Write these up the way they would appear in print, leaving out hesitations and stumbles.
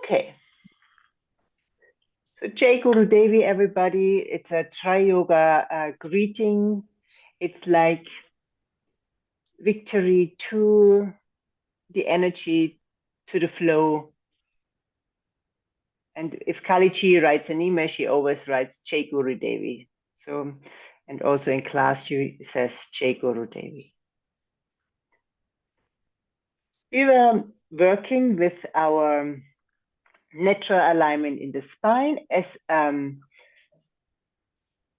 Okay. So Jai Guru Devi, everybody. It's a TriYoga greeting. It's like victory to the energy, to the flow. And if Kaliji writes an email, she always writes Jai Guru Devi. So, and also in class, she says Jai Guru Devi. We were working with our natural alignment in the spine as an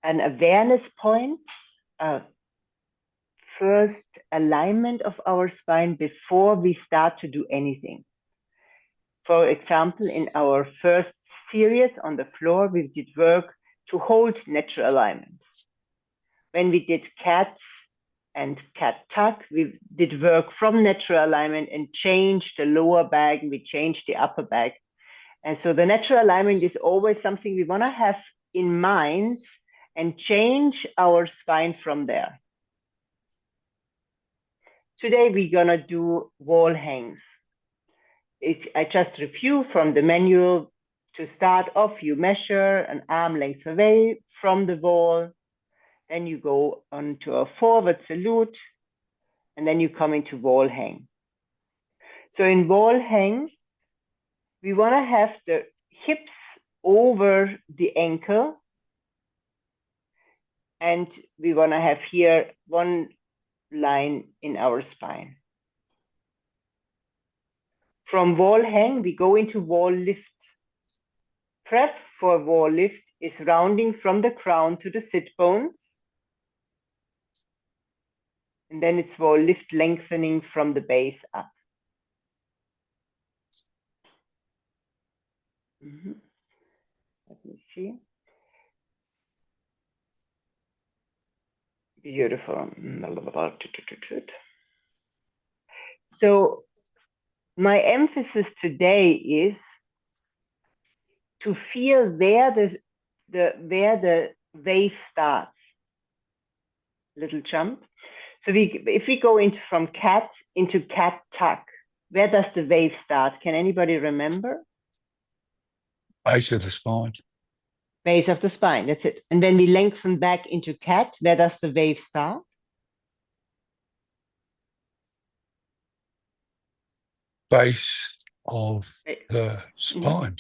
awareness point, first alignment of our spine before we start to do anything. For example, in our first series on the floor, we did work to hold natural alignment. When we did cats and cat tuck, we did work from natural alignment and changed the lower back, and we changed the upper back. And so the natural alignment is always something we want to have in mind and change our spine from there. Today, we're going to do wall hangs. I just review from the manual. To start off, you measure an arm length away from the wall. Then you go on to a forward salute. And then you come into wall hang. So in wall hang, we want to have the hips over the ankle. And we want to have here one line in our spine. From wall hang, we go into wall lift. Prep for wall lift is rounding from the crown to the sit bones. And then it's wall lift lengthening from the base up. Let me see. Beautiful. So my emphasis today is to feel where the wave starts. Little jump. So if we go from cat into cat tuck, where does the wave start? Can anybody remember? Base of the spine. Base of the spine, that's it. And when we lengthen back into cat, where does the wave start? Base of the spine.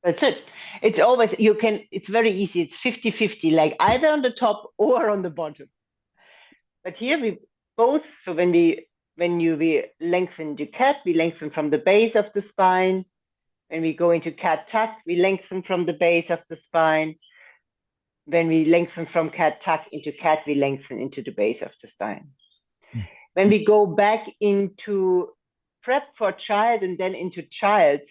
That's it. It's always, it's very easy. It's 50-50, like either on the top or on the bottom. But here we both, so when we lengthen to cat, we lengthen from the base of the spine. When we go into cat tuck, we lengthen from the base of the spine. When we lengthen from cat tuck into cat, we lengthen into the base of the spine. When we go back into prep for child and then into child,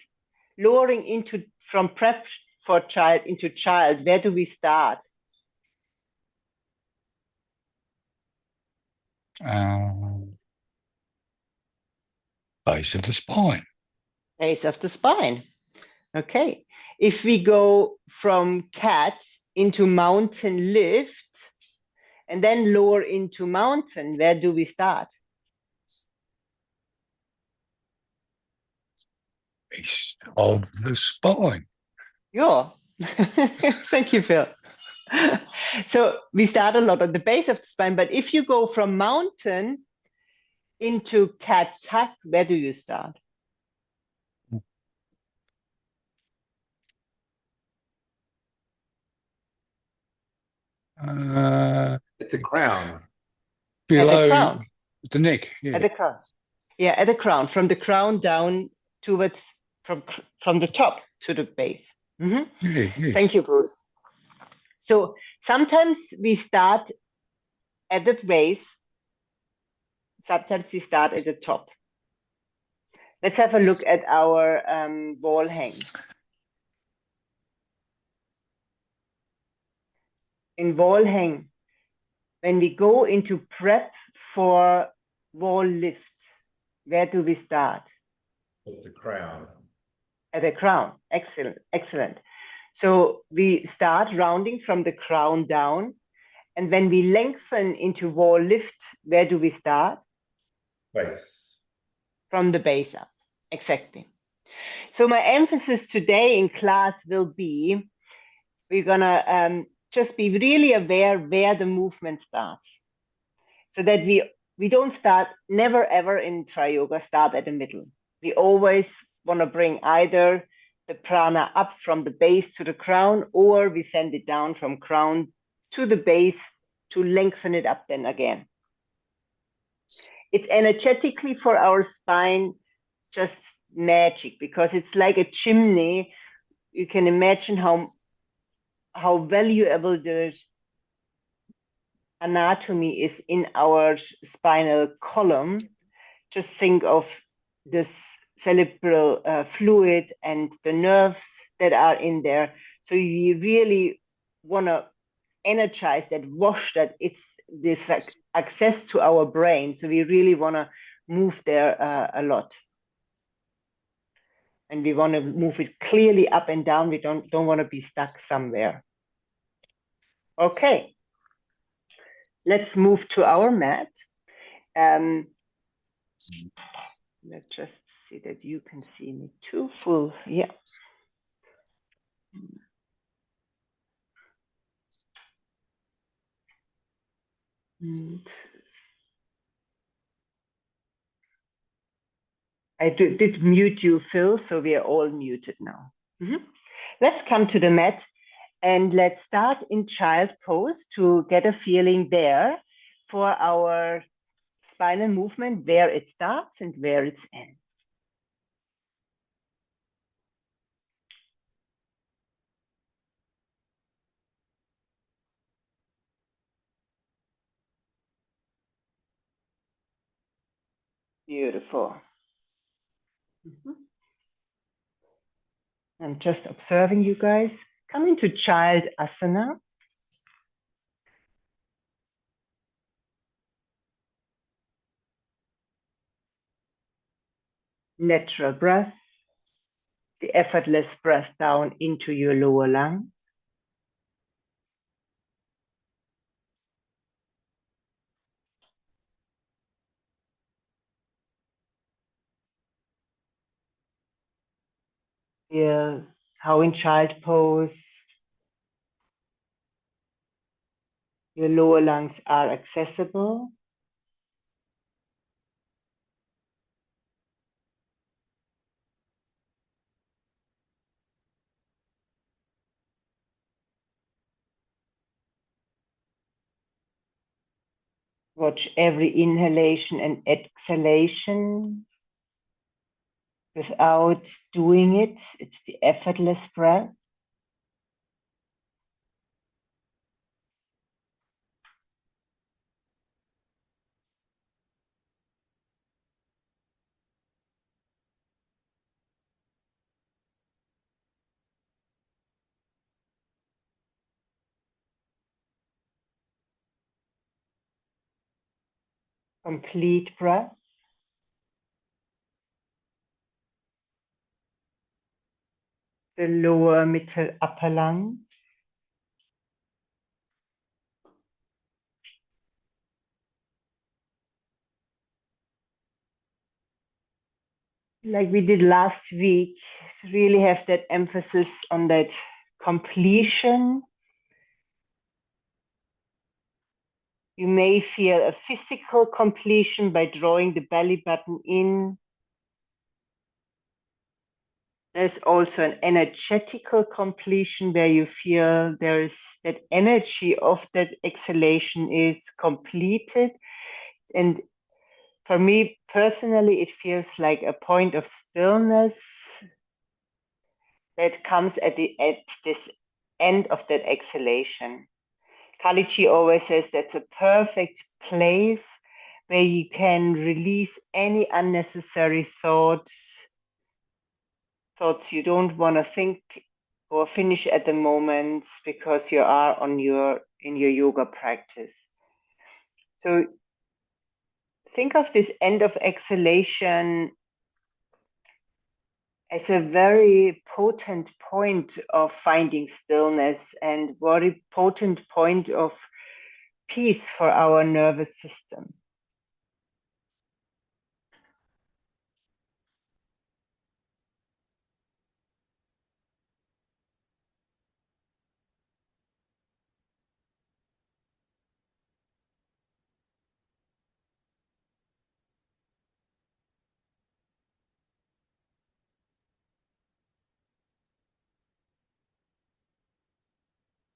lowering from prep for child into child, where do we start? Base of the spine. Base of the spine. Okay. If we go from cat into mountain lift and then lower into mountain, where do we start? Base of the spine. Yeah. Thank you, Phil. So we start a lot at the base of the spine, but if you go from mountain into cat tuck, where do you start? At the crown. Below at the crown. The neck. Yeah. At the crown. Yeah, at the crown. From the crown down towards, from the top to the base. Yeah, yes. Thank you, Bruce. So sometimes we start at the base. Sometimes we start at the top. Let's have a look at our wall hang. In wall hang, when we go into prep for wall lift, where do we start? At the crown. At the crown. Excellent, excellent. So we start rounding from the crown down. And when we lengthen into wall lift, where do we start? Base. From the base up. Exactly. So my emphasis today in class will be, we're gonna just be really aware where the movement starts. So that we don't start, never ever in TriYoga start at the middle. We always want to bring either the prana up from the base to the crown, or we send it down from crown to the base to lengthen it up then again. It's energetically for our spine just magic, because it's like a chimney. You can imagine how valuable the anatomy is in our spinal column. Just think of this cerebral fluid and the nerves that are in there. So you really want to energize that, wash that. It's this access to our brain. So we really want to move there a lot. And we want to move it clearly up and down. We don't want to be stuck somewhere. Okay. Let's move to our mat. Let's just see that you can see me too full. Yeah. And I did mute you, Phil, so we are all muted now. Let's come to the mat and let's start in child pose to get a feeling there for our spinal movement, where it starts and where it ends. Beautiful. I'm just observing you guys. Come into child asana. Natural breath. The effortless breath down into your lower lung. Feel how in child pose your lower lungs are accessible. Watch every inhalation and exhalation without doing it. It's the effortless breath. Complete breath. The lower, middle, upper lung. Like we did last week, really have that emphasis on that completion. You may feel a physical completion by drawing the belly button in. There's also an energetical completion where you feel there is that energy of that exhalation is completed. And for me personally, it feels like a point of stillness that comes at this end of that exhalation. Kaliji always says that's a perfect place where you can release any unnecessary thoughts you don't want to think or finish at the moment because you are in your yoga practice. So think of this end of exhalation as a very potent point of finding stillness and very potent point of peace for our nervous system.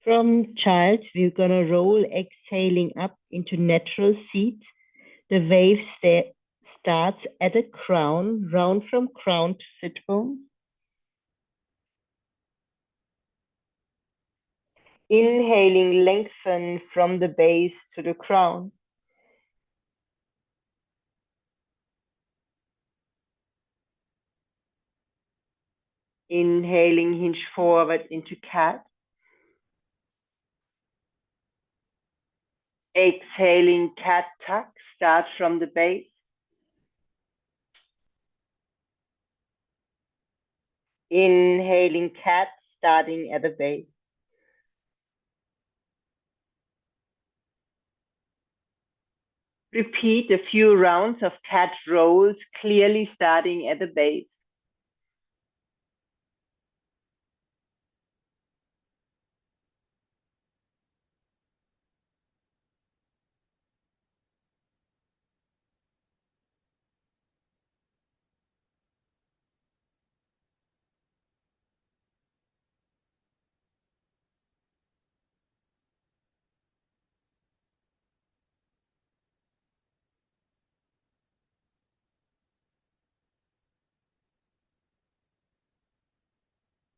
From child, we're gonna roll, exhaling up into natural seat. The wave starts at a crown, round from crown to sit bones. Inhaling, lengthen from the base to the crown. Inhaling, hinge forward into cat. Exhaling, cat tuck, start from the base. Inhaling, cat, starting at the base. Repeat a few rounds of cat rolls, clearly starting at the base.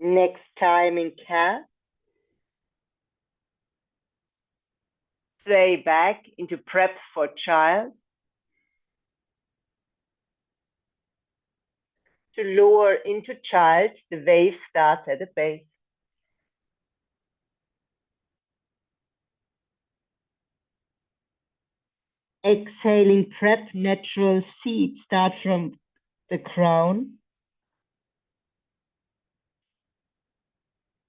Next time in cat, sway back into prep for child. To lower into child, the wave starts at the base. Exhaling, prep, natural seat, start from the crown.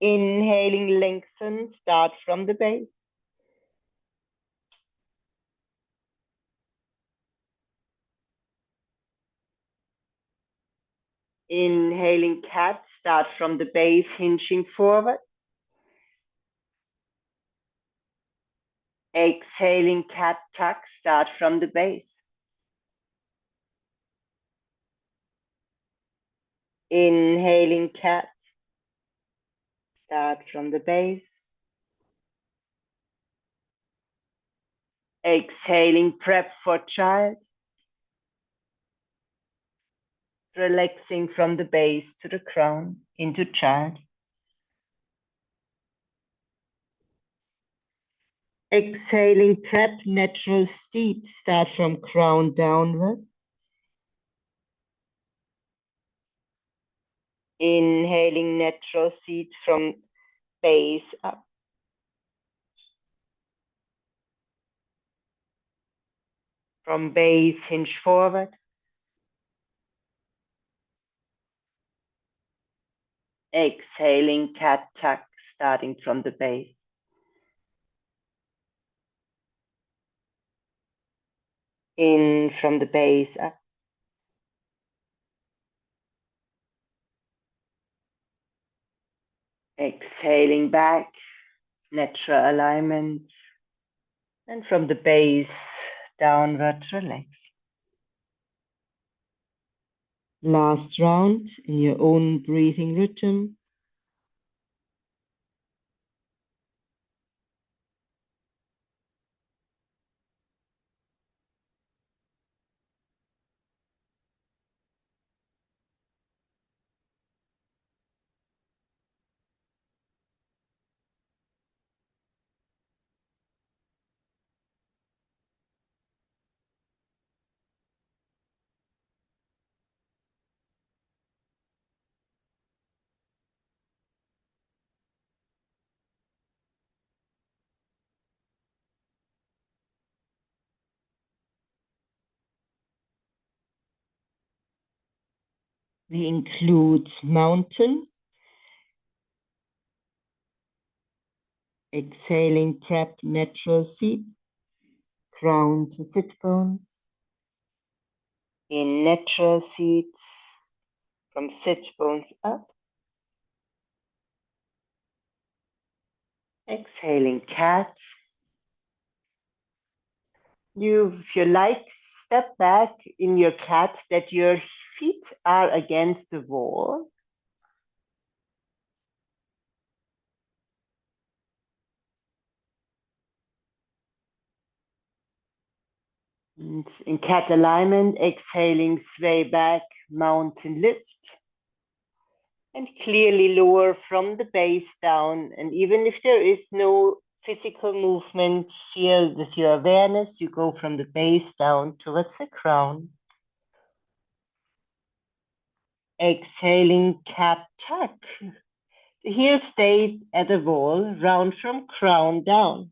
Inhaling, lengthen, start from the base. Inhaling, cat, start from the base, hinging forward. Exhaling, cat, tuck, start from the base. Inhaling, cat, start from the base. Exhaling, prep for child. Relaxing from the base to the crown into child. Exhaling, prep, natural seat, start from crown downward. Inhaling, natural seat from base up. From base, hinge forward. Exhaling, cat tuck, starting from the base. In from the base up. Exhaling back, natural alignment. And from the base, downward, relax. Last round in your own breathing rhythm. We include mountain. Exhaling, prep, natural seat. Crown to sit bones. In natural seat, from sit bones up. Exhaling, cat. If you like, step back in your cat that your feet are against the wall. And in cat alignment, exhaling, sway back, mountain lift. And clearly lower from the base down. And even if there is no physical movement, feel with your awareness, you go from the base down towards the crown. Exhaling, cat tuck. The heels stay at the wall, round from crown down.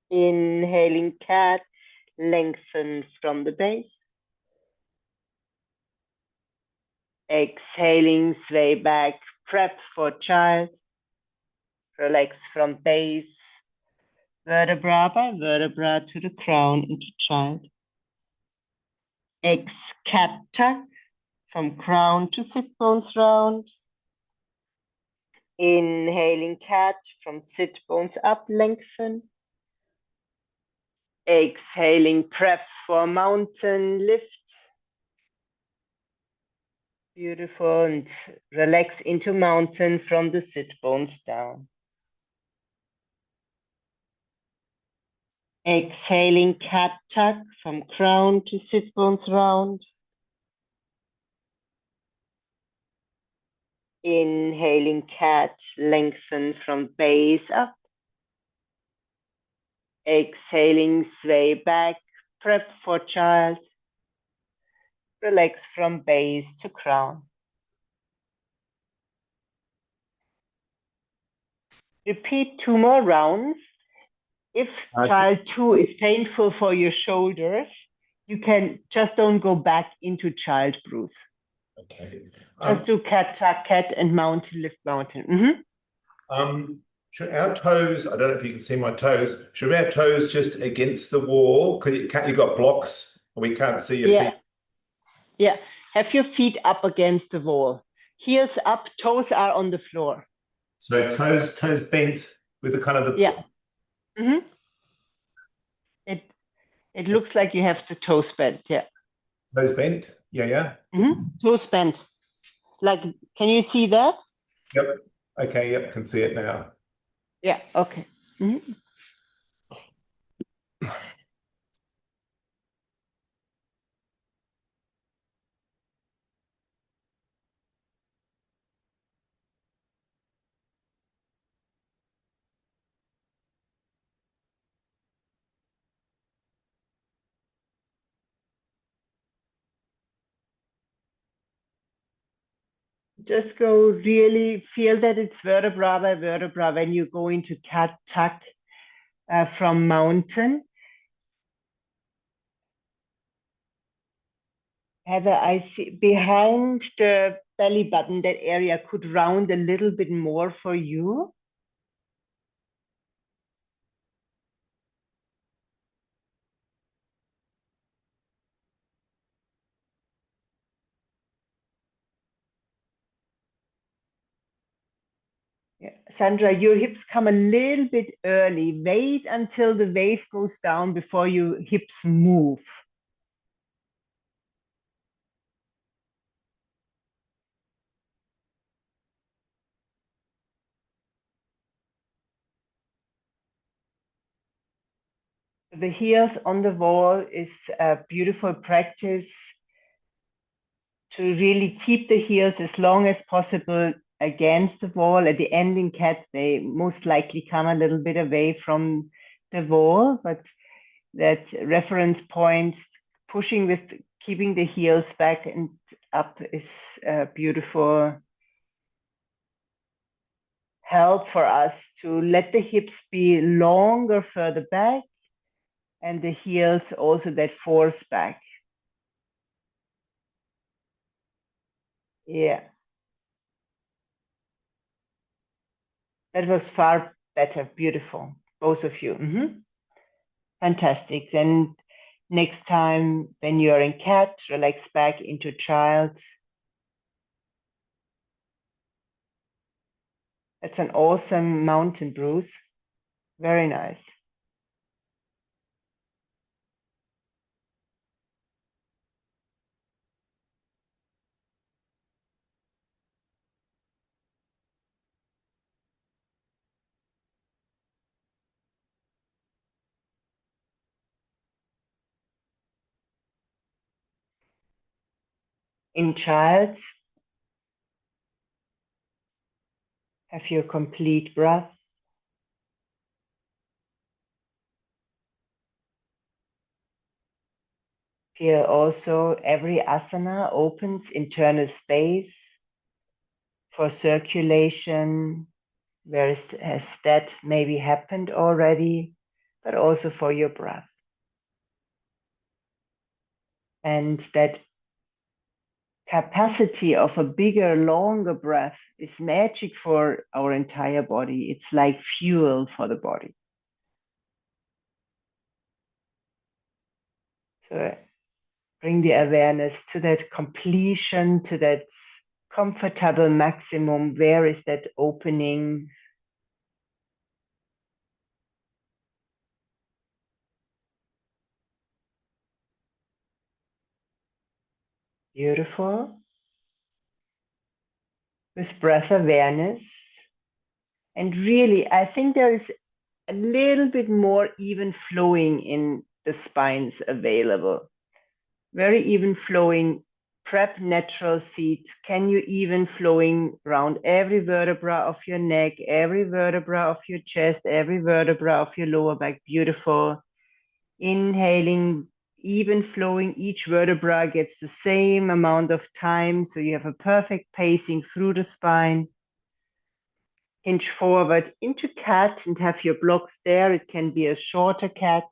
Inhaling, cat, lengthen from the base. Exhaling, sway back, prep for child. Relax from base, vertebra by vertebra to the crown into child. Cat tuck from crown to sit bones round. Inhaling, cat from sit bones up, lengthen. Exhaling, prep for mountain lift. Beautiful, and relax into mountain from the sit bones down. Exhaling, cat tuck from crown to sit bones round. Inhaling, cat, lengthen from base up. Exhaling, sway back, prep for child. Relax from base to crown. Repeat 2 more rounds. If child 2 is painful for your shoulders, you can just don't go back into child Bruce. Okay. Just do cat, tuck, cat, and mountain, lift, mountain. Should our toes, I don't know if you can see my toes, should our toes just against the wall? Because you got blocks, and we can't see your feet. Yeah, have your feet up against the wall. Heels up, toes are on the floor. So toes bent with the kind of the... Yeah. It looks like you have the toes bent, yeah. Toes bent? Yeah. Toes bent. Like, can you see that? Yep. Okay, yep, can see it now. Yeah, okay. Just go really feel that it's vertebra by vertebra when you go into cat tuck from mountain. Heather, I see behind the belly button, that area could round a little bit more for you. Yeah. Sandra, your hips come a little bit early. Wait until the wave goes down before your hips move. The heels on the wall is a beautiful practice to really keep the heels as long as possible against the wall. At the end in cat, they most likely come a little bit away from the wall, but that reference point, pushing with keeping the heels back and up is a beautiful help for us to let the hips be longer further back and the heels also that force back. Yeah. That was far better. Beautiful. Both of you. Fantastic. Then next time when you're in cat, relax back into child. That's an awesome mountain, Bruce. Very nice. In child's, have your complete breath. Feel also every asana opens internal space for circulation, where has that maybe happened already, but also for your breath. And that capacity of a bigger, longer breath is magic for our entire body. It's like fuel for the body. So bring the awareness to that completion, to that comfortable maximum. Where is that opening? Beautiful. With breath awareness. And really, I think there is a little bit more even flowing in the spines available. Very even flowing. Prep natural seats. Can you even flowing around every vertebra of your neck, every vertebra of your chest, every vertebra of your lower back. Beautiful. Inhaling, even flowing. Each vertebra gets the same amount of time. So you have a perfect pacing through the spine. Hinge forward into cat and have your blocks there. It can be a shorter cat.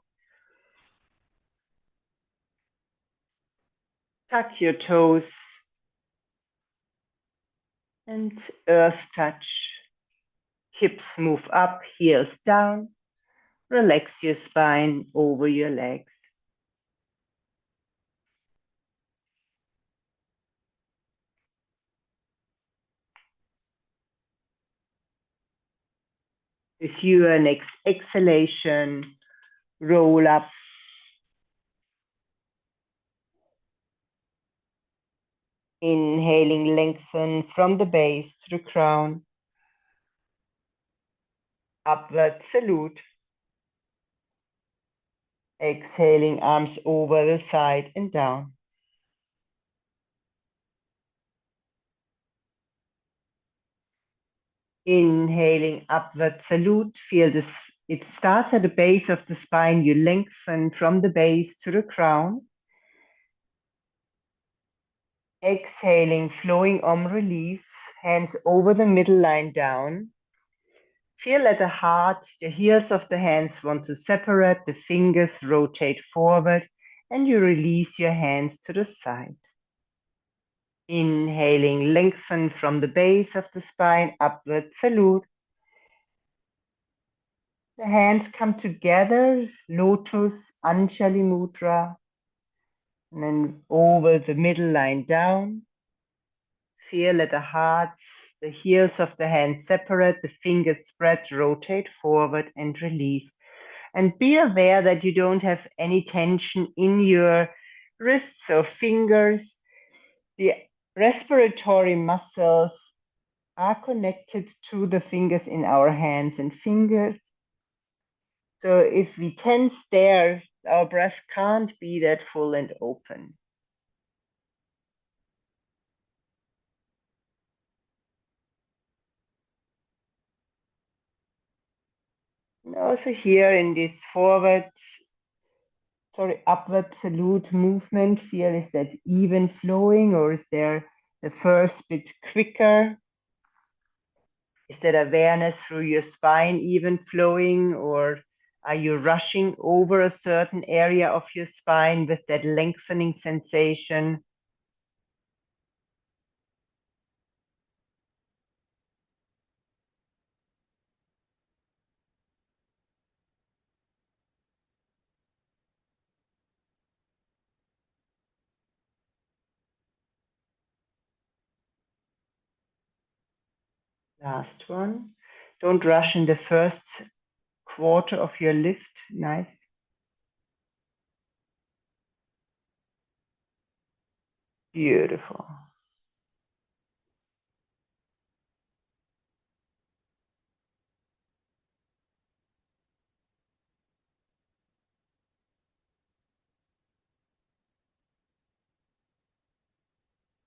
Tuck your toes and earth touch. Hips move up, heels down. Relax your spine over your legs. With your next exhalation, roll up. Inhaling, lengthen from the base to the crown. Upward salute. Exhaling, arms over the side and down. Inhaling, upward salute. Feel this. It starts at the base of the spine. You lengthen from the base to the crown. Exhaling, flowing release. Hands over the middle line down. Feel at the heart, the heels of the hands want to separate, the fingers rotate forward, and you release your hands to the side. Inhaling, lengthen from the base of the spine, upward salute. The hands come together, lotus, Anjali Mudra, and then over the middle line down. Feel at the heart, the heels of the hands separate, the fingers spread, rotate forward and release. And be aware that you don't have any tension in your wrists or fingers. The respiratory muscles are connected to the fingers in our hands and fingers. So if we tense there, our breath can't be that full and open. And also here in this upward salute movement, feel is that even flowing, or is there the first bit quicker? Is that awareness through your spine even flowing, or are you rushing over a certain area of your spine with that lengthening sensation? Last one. Don't rush in the first quarter of your lift. Nice. Beautiful.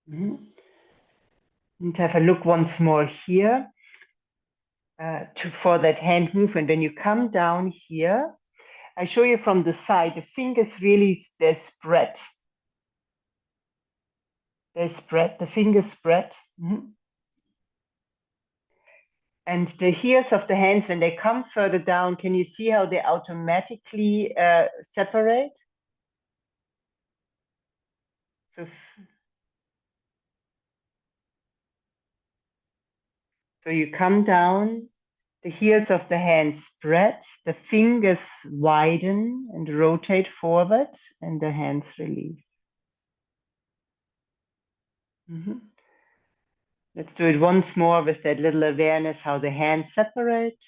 Mhm. And have a look once more here for that hand movement. When you come down here, I show you from the side, the fingers really, they're spread. They spread, the fingers spread. Mhm. And the heels of the hands, when they come further down, can you see how they automatically separate? So you come down, the heels of the hands spread, the fingers widen and rotate forward, and the hands release. Mhm. Let's do it once more with that little awareness how the hands separate.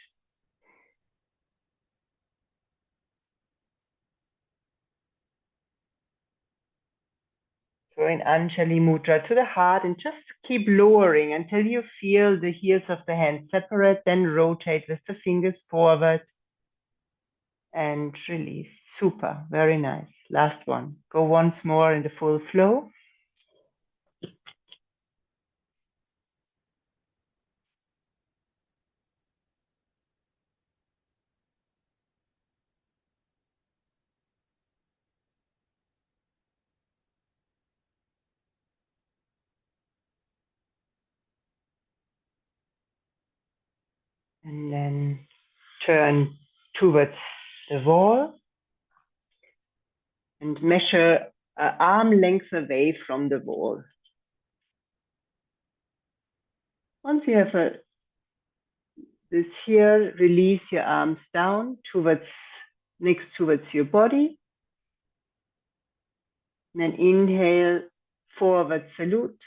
So in Anjali Mudra to the heart, and just keep lowering until you feel the heels of the hands separate, then rotate with the fingers forward and release. Super, very nice. Last one. Go once more in the full flow. And then turn towards the wall and measure an arm length away from the wall. Once you have this here, release your arms down next towards your body. And then inhale, forward salute.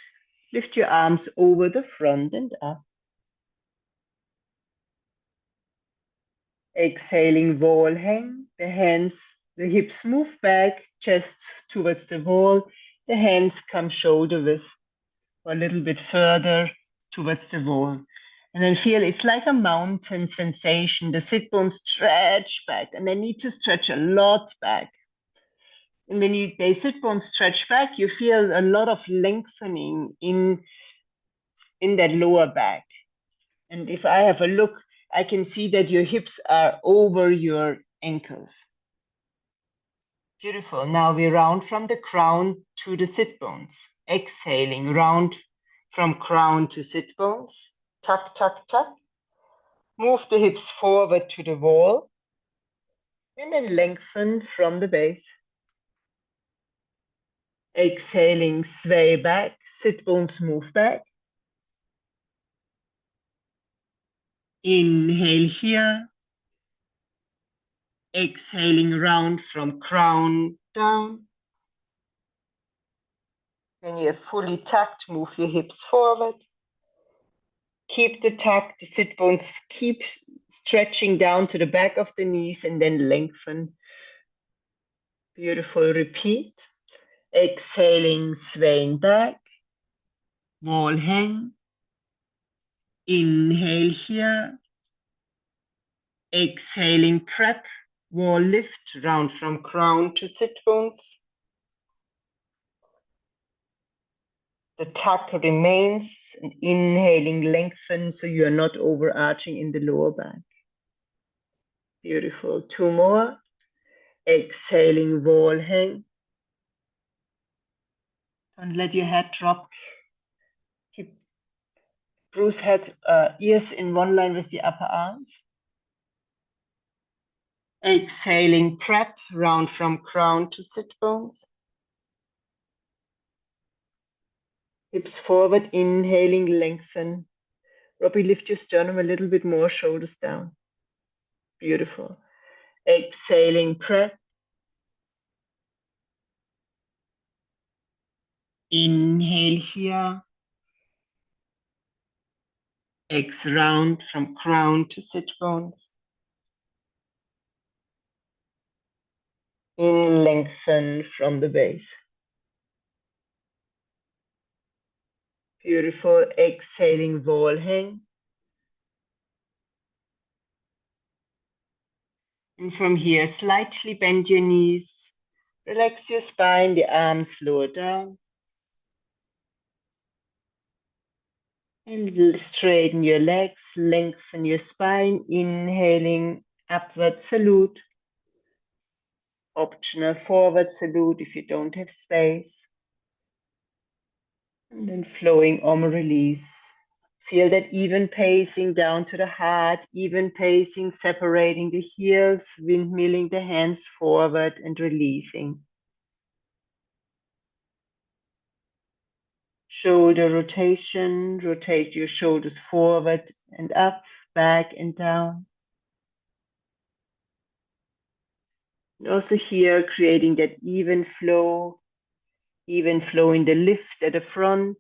Lift your arms over the front and up. Exhaling, wall hang. The hands, the hips move back, chest towards the wall. The hands come shoulder width or a little bit further towards the wall. And then feel it's like a mountain sensation. The sit bones stretch back, and they need to stretch a lot back. And when they sit bones stretch back, you feel a lot of lengthening in that lower back. And if I have a look, I can see that your hips are over your ankles. Beautiful. Now we round from the crown to the sit bones. Exhaling, round from crown to sit bones. Tuck, tuck, tuck. Move the hips forward to the wall. And then lengthen from the base. Exhaling, sway back. Sit bones move back. Inhale here. Exhaling, round from crown down. When you're fully tucked, move your hips forward. Keep the tuck, the sit bones keep stretching down to the back of the knees and then lengthen. Beautiful. Repeat. Exhaling, swaying back. Wall hang. Inhale here. Exhaling, prep. Wall lift, round from crown to sit bones. The tuck remains, and inhaling, lengthen so you are not overarching in the lower back. Beautiful. Two more. Exhaling, wall hang. And let your head drop. Keep Bruce head, ears in one line with the upper arms. Exhaling, prep, round from crown to sit bones. Hips forward, inhaling, lengthen. Robbie, lift your sternum a little bit more, shoulders down. Beautiful. Exhaling, prep. Inhale here. Exhale, round from crown to sit bones. In, lengthen from the base. Beautiful. Exhaling, wall hang. And from here, slightly bend your knees. Relax your spine, the arms lower down. And straighten your legs, lengthen your spine, inhaling upward salute, optional forward salute if you don't have space. And then flowing Om release. Feel that even pacing down to the heart, even pacing, separating the heels, windmilling the hands forward and releasing. Shoulder rotation, rotate your shoulders forward and up, back and down. And also here, creating that even flow in the lift at the front,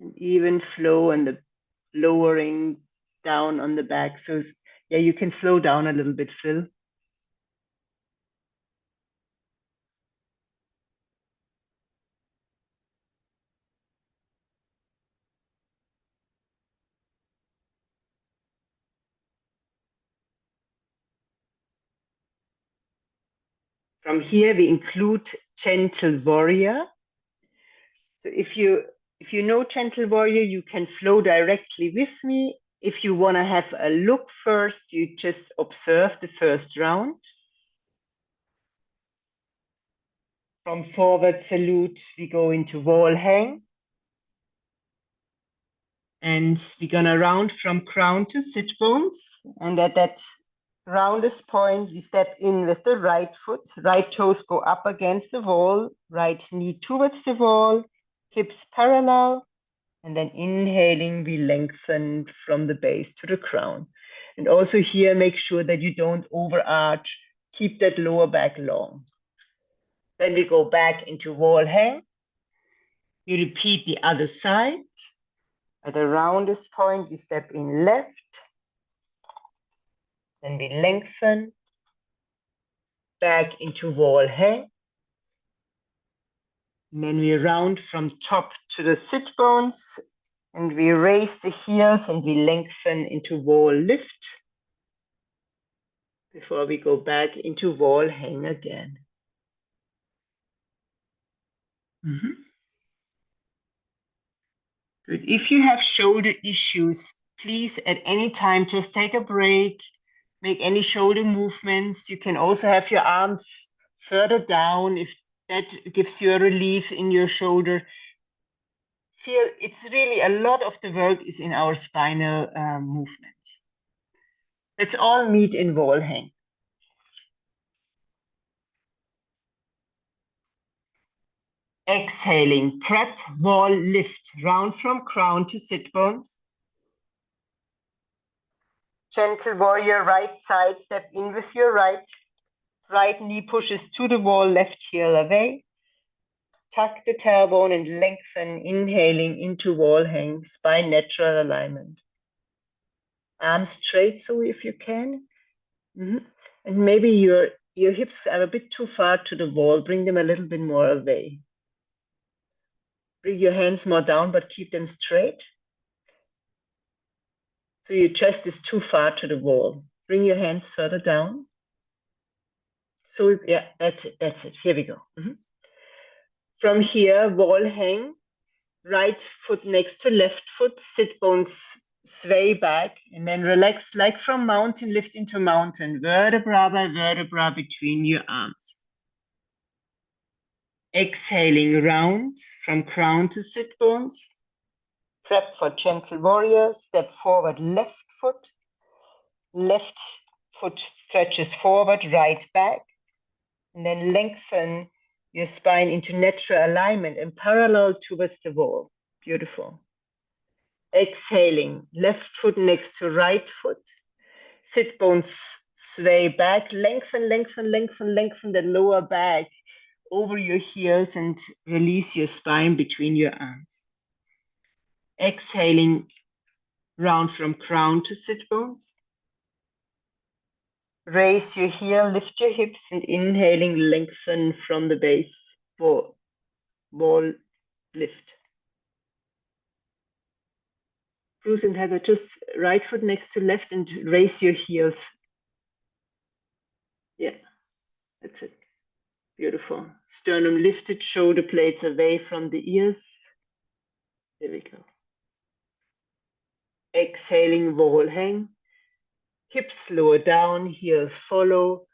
and even flow and the lowering down on the back. So yeah, you can slow down a little bit, Phil. From here, we include gentle warrior. So if you know gentle warrior, you can flow directly with me. If you want to have a look first, you just observe the first round. From forward salute, we go into wall hang. And we're gonna round from crown to sit bones. And at that roundest point, we step in with the right foot. Right toes go up against the wall. Right knee towards the wall. Hips parallel. And then inhaling, we lengthen from the base to the crown. And also here, make sure that you don't overarch. Keep that lower back long. Then we go back into wall hang. You repeat the other side. At the roundest point, we step in left. Then we lengthen. Back into wall hang. And then we round from top to the sit bones. And we raise the heels and we lengthen into wall lift. Before we go back into wall hang again. Good. If you have shoulder issues, please at any time just take a break, make any shoulder movements. You can also have your arms further down if that gives you a relief in your shoulder. Feel it's really a lot of the work is in our spinal movements. Let's all meet in wall hang. Exhaling, prep, wall, lift, round from crown to sit bones. Gentle warrior, right side, step in with your right. Right knee pushes to the wall, left heel away. Tuck the tailbone and lengthen, inhaling into wall hang, spine natural alignment. Arms straight, so if you can. And maybe your hips are a bit too far to the wall. Bring them a little bit more away. Bring your hands more down, but keep them straight. So your chest is too far to the wall. Bring your hands further down. So yeah, that's it. Here we go. From here, wall hang, right foot next to left foot, sit bones sway back, and then relax like from mountain, lift into mountain, vertebra by vertebra between your arms. Exhaling round from crown to sit bones. Prep for gentle warrior, step forward, left foot stretches forward, right back, and then lengthen your spine into natural alignment and parallel towards the wall. Beautiful. Exhaling, left foot next to right foot. Sit bones sway back, lengthen the lower back over your heels and release your spine between your arms. Exhaling, round from crown to sit bones. Raise your heel, lift your hips, and inhaling, lengthen from the base. Wall lift. Bruce and Heather, just right foot next to left and raise your heels. Yeah, that's it. Beautiful. Sternum lifted, shoulder blades away from the ears. There we go. Exhaling, wall hang. Hips lower down, heels follow.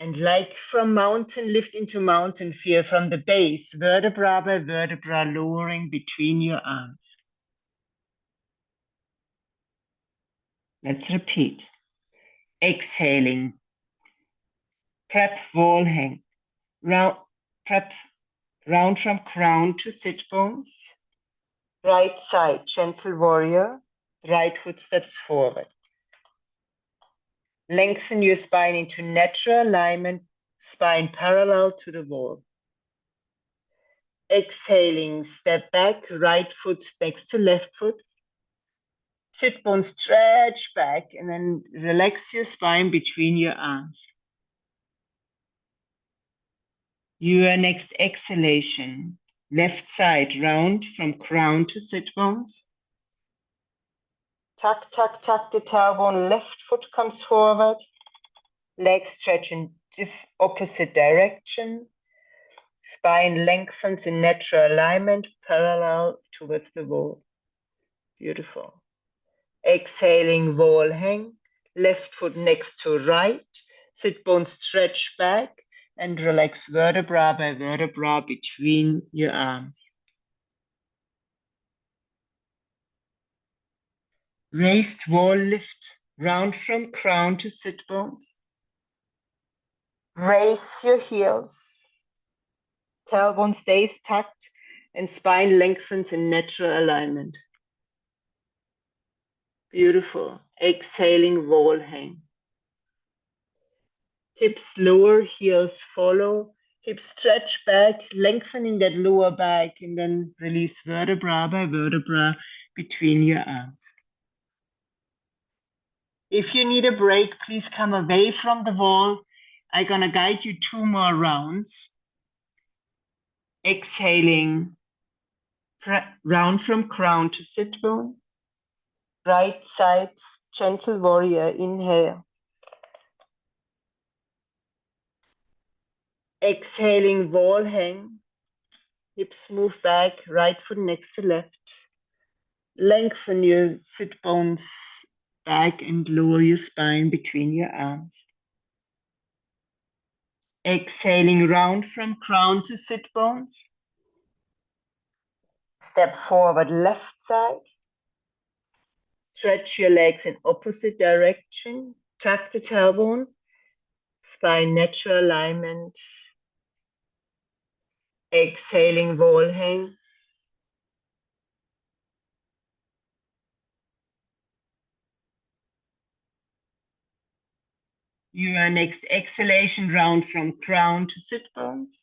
And like from mountain, lift into mountain, feel from the base, vertebra by vertebra, lowering between your arms. Let's repeat. Exhaling. Prep, wall hang. Prep, round from crown to sit bones. Right side, gentle warrior. Right foot steps forward. Lengthen your spine into natural alignment, spine parallel to the wall. Exhaling, step back, right foot next to left foot. Sit bone stretch back and then relax your spine between your arms. Your next exhalation, left side round from crown to sit bones. Tuck, tuck, tuck the tailbone, left foot comes forward. Leg stretch in opposite direction. Spine lengthens in natural alignment, parallel towards the wall. Beautiful. Exhaling, wall hang. Left foot next to right. Sit bone stretch back and relax vertebra by vertebra between your arms. Raised wall lift, round from crown to sit bones. Raise your heels. Tailbone stays tucked and spine lengthens in natural alignment. Beautiful. Exhaling, wall hang. Hips lower, heels follow. Hips stretch back, lengthening that lower back, and then release vertebra by vertebra between your arms. If you need a break, please come away from the wall. I'm gonna guide you 2 more rounds. Exhaling, round from crown to sit bone. Right side, gentle warrior, inhale. Exhaling, wall hang. Hips move back, right foot next to left. Lengthen your sit bones back and lower your spine between your arms. Exhaling, round from crown to sit bones. Step forward, left side. Stretch your legs in opposite direction. Tuck the tailbone. Spine natural alignment. Exhaling, wall hang. Your next exhalation, round from crown to sit bones.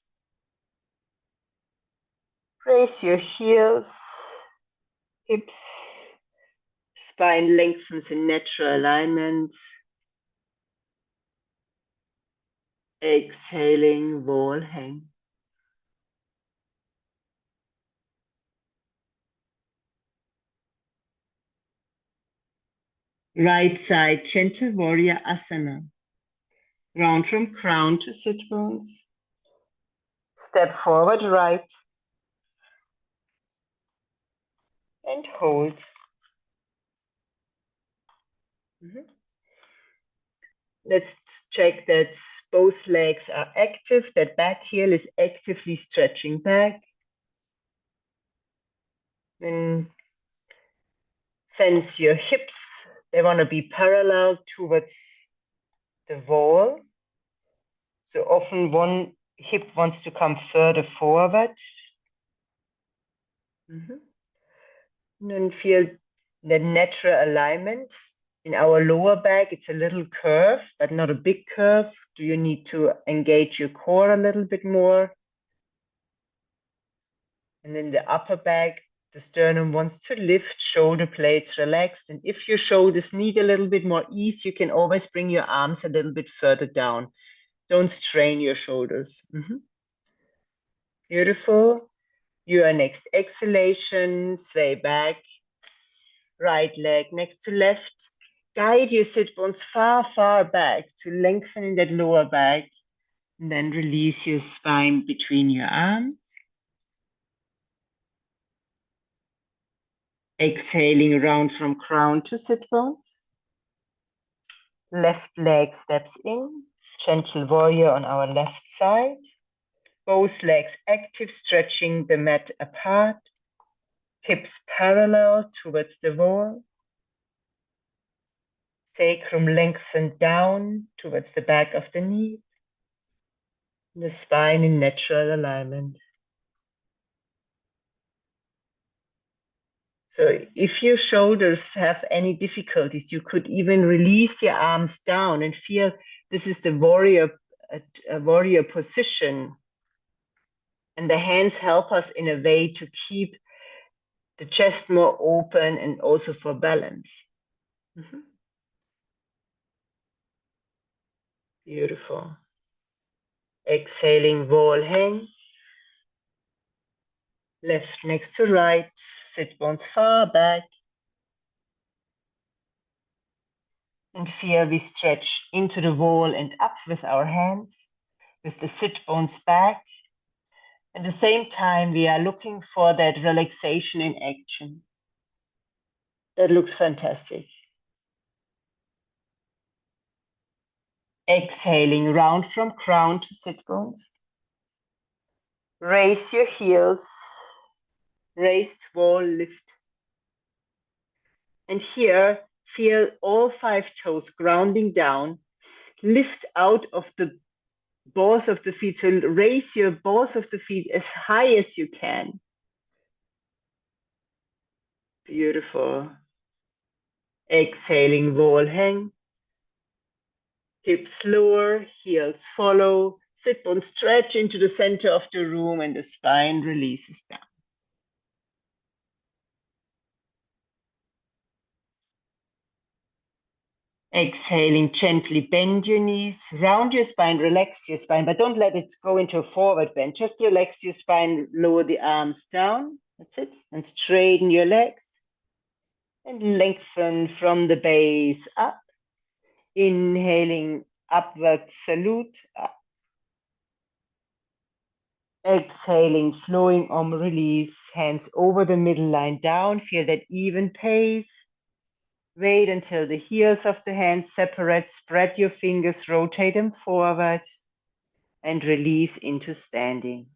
Raise your heels, hips, spine lengthens in natural alignment. Exhaling, wall hang. Right side, gentle warrior asana. Round from crown to sit bones. Step forward, right. And hold. Let's check that both legs are active, that back heel is actively stretching back. Then sense your hips, they want to be parallel towards the wall. So often one hip wants to come further forward. And then feel the natural alignment. In our lower back, it's a little curve, but not a big curve. Do you need to engage your core a little bit more? And in the upper back, the sternum wants to lift, shoulder blades relaxed. And if your shoulders need a little bit more ease, you can always bring your arms a little bit further down. Don't strain your shoulders. Beautiful. Your next exhalation, sway back. Right leg next to left. Guide your sit bones far, far back to lengthen that lower back. And then release your spine between your arms. Exhaling round from crown to sit bones. Left leg steps in. Gentle warrior on our left side. Both legs active, stretching the mat apart. Hips parallel towards the wall. Sacrum lengthened down towards the back of the knee. The spine in natural alignment. So if your shoulders have any difficulties, you could even release your arms down and feel this is the warrior position. And the hands help us in a way to keep the chest more open and also for balance. Mm-hmm. Beautiful. Exhaling, wall hang. Left next to right, sit bones far back. And feel we stretch into the wall and up with our hands, with the sit bones back. At the same time, we are looking for that relaxation in action. That looks fantastic. Exhaling, round from crown to sit bones. Raise your heels. Raised wall lift. And here, feel all 5 toes grounding down. Lift out of the balls of the feet. So raise your balls of the feet as high as you can. Beautiful. Exhaling, wall hang. Hips lower, heels follow. Sit bones stretch into the center of the room and the spine releases down. Exhaling, gently bend your knees, round your spine, relax your spine, but don't let it go into a forward bend. Just relax your spine, lower the arms down. That's it. And straighten your legs. And lengthen from the base up. Inhaling, upward salute. Up. Exhaling, flowing release. Hands over the middle line down. Feel that even pace. Wait until the heels of the hands separate. Spread your fingers, rotate them forward, and release into standing.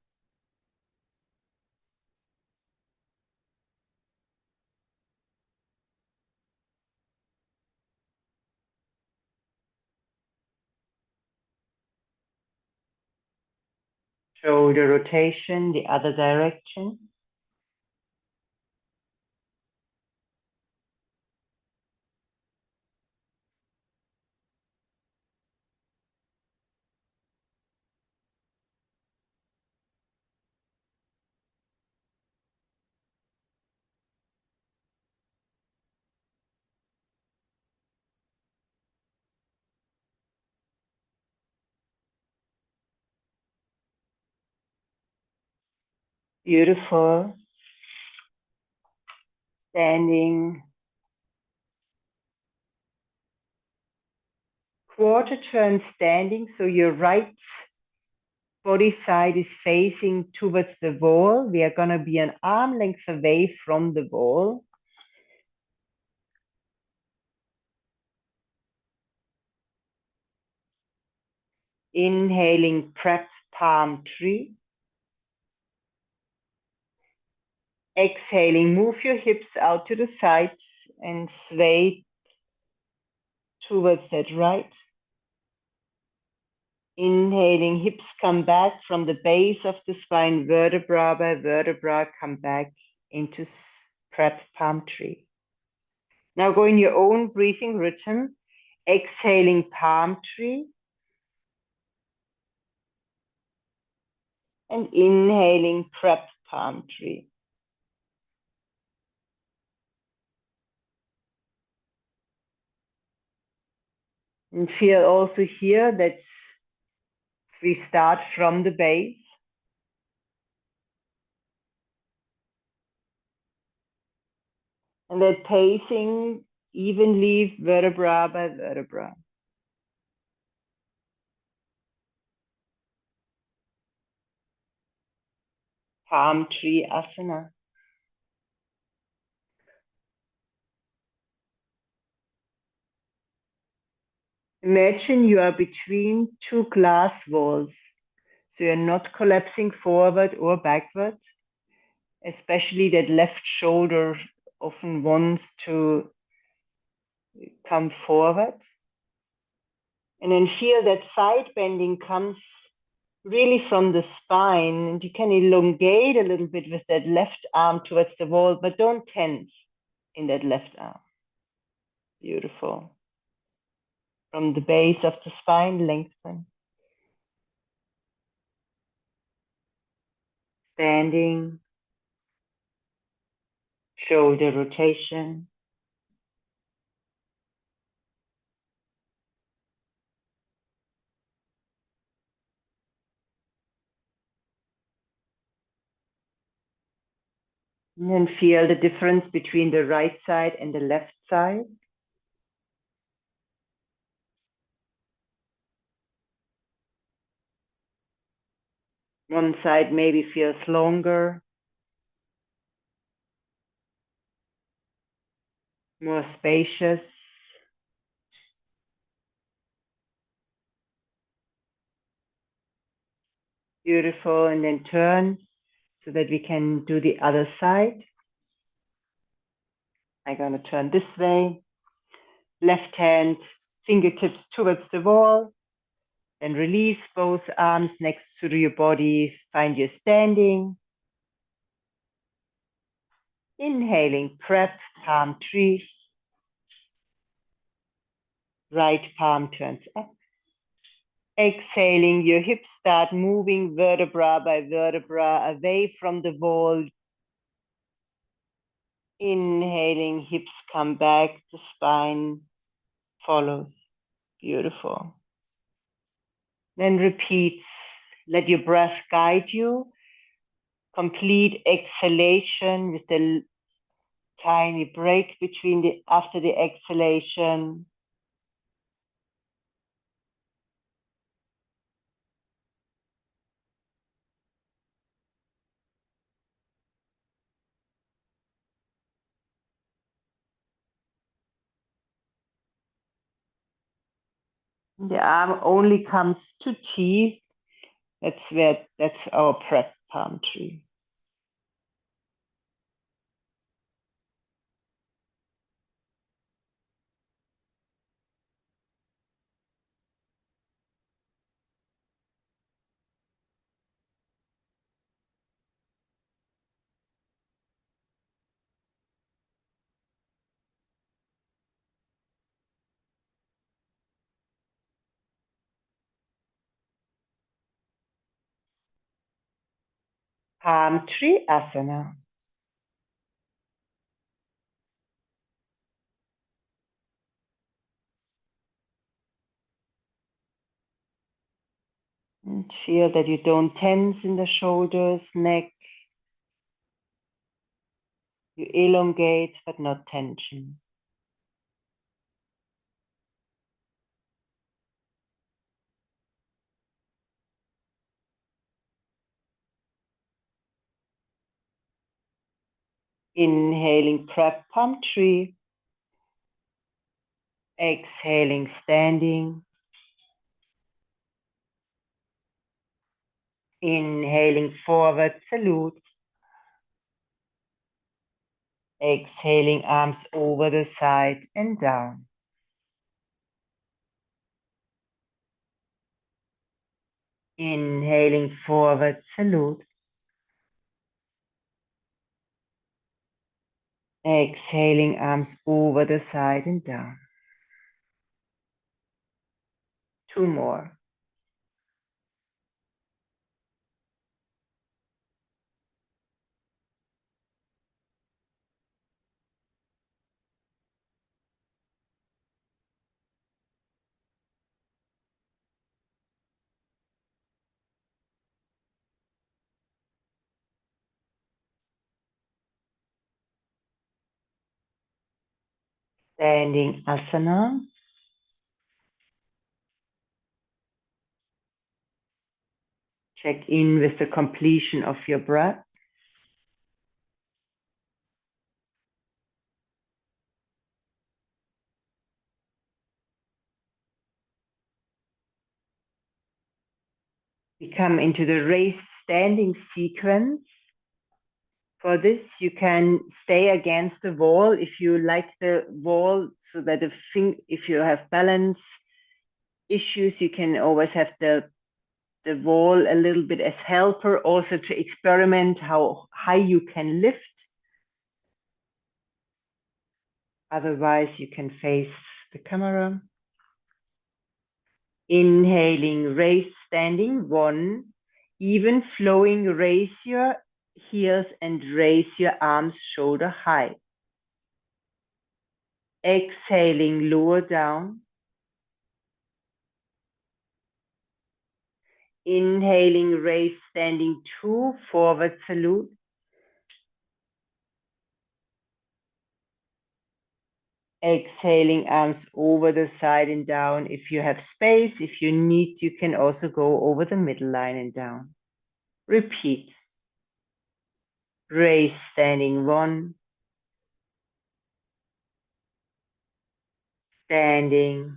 Shoulder rotation, the other direction. Beautiful. Standing. Quarter turn standing, so your right body side is facing towards the wall. We are going to be an arm length away from the wall. Inhaling, prep palm tree. Exhaling, move your hips out to the sides and sway towards that right. Inhaling, hips come back from the base of the spine, vertebra by vertebra, come back into prep palm tree. Now go in your own breathing rhythm, exhaling palm tree, and inhaling prep palm tree. And feel also here that we start from the base. And that pacing evenly vertebra by vertebra. Palm tree asana. Imagine you are between two glass walls, so you're not collapsing forward or backward, especially that left shoulder often wants to come forward. And then feel that side bending comes really from the spine, and you can elongate a little bit with that left arm towards the wall, but don't tense in that left arm. Beautiful. From the base of the spine, lengthen. Standing, shoulder rotation. And then feel the difference between the right side and the left side. One side maybe feels longer, more spacious. Beautiful. And then turn so that we can do the other side. I'm going to turn this way. Left hand, fingertips towards the wall. Then release both arms next to your body. Find your standing. Inhaling, prep, palm tree. Right palm turns up. Exhaling, your hips start moving vertebra by vertebra away from the wall. Inhaling, hips come back, the spine follows. Beautiful. Then repeat. Let your breath guide you. Complete exhalation with the tiny break between after the exhalation. The arm only comes to T. That's our prep palm tree. Palm tree asana. And feel that you don't tense in the shoulders, neck. You elongate, but not tension. Inhaling, prep palm tree. Exhaling, standing. Inhaling, forward, salute. Exhaling, arms over the side and down. Inhaling, forward, salute. Exhaling, arms over the side and down. Two more. Standing asana. Check in with the completion of your breath. We come into the raised standing sequence. For this, you can stay against the wall if you like the wall, so that if you have balance issues, you can always have the wall a little bit as helper, also to experiment how high you can lift. Otherwise, you can face the camera. Inhaling, raise standing, 1. Even flowing, raise your heels and raise your arms shoulder high. Exhaling, lower down. Inhaling, raise standing, 2, forward salute. Exhaling, arms over the side and down. If you have space, if you need, you can also go over the middle line and down. Repeat. Raise standing, 1. Standing.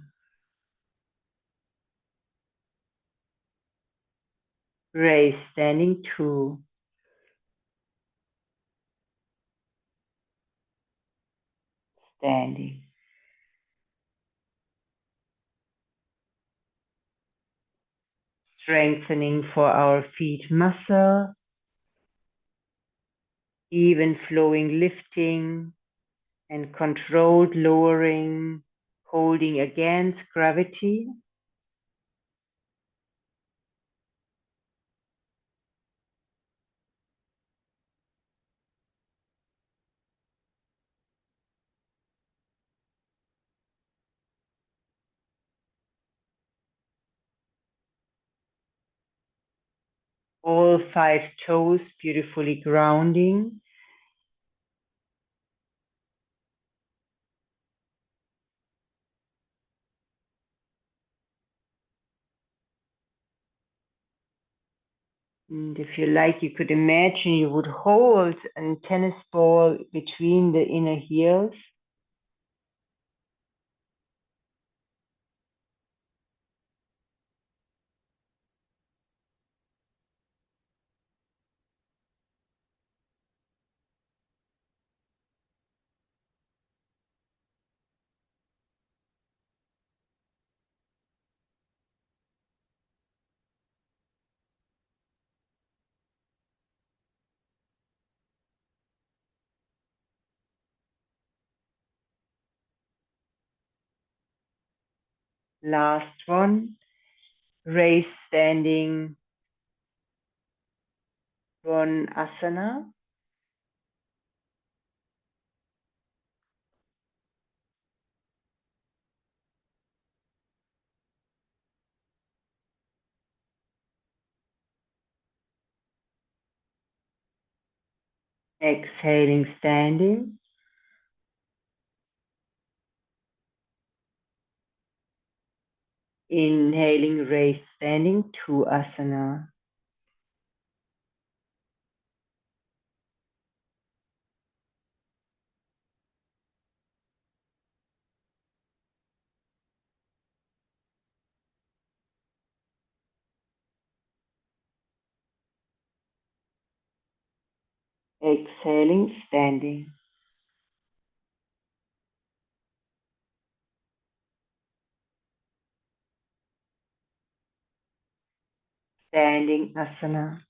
Raise standing, 2. Standing. Strengthening for our feet muscle. Even flowing, lifting and controlled lowering, holding against gravity. All 5 toes beautifully grounding. And if you like, you could imagine you would hold a tennis ball between the inner heels. Last one. Raise standing, one asana. Exhaling, standing. Inhaling, raise standing, 2 asana. Exhaling, standing. Standing asana.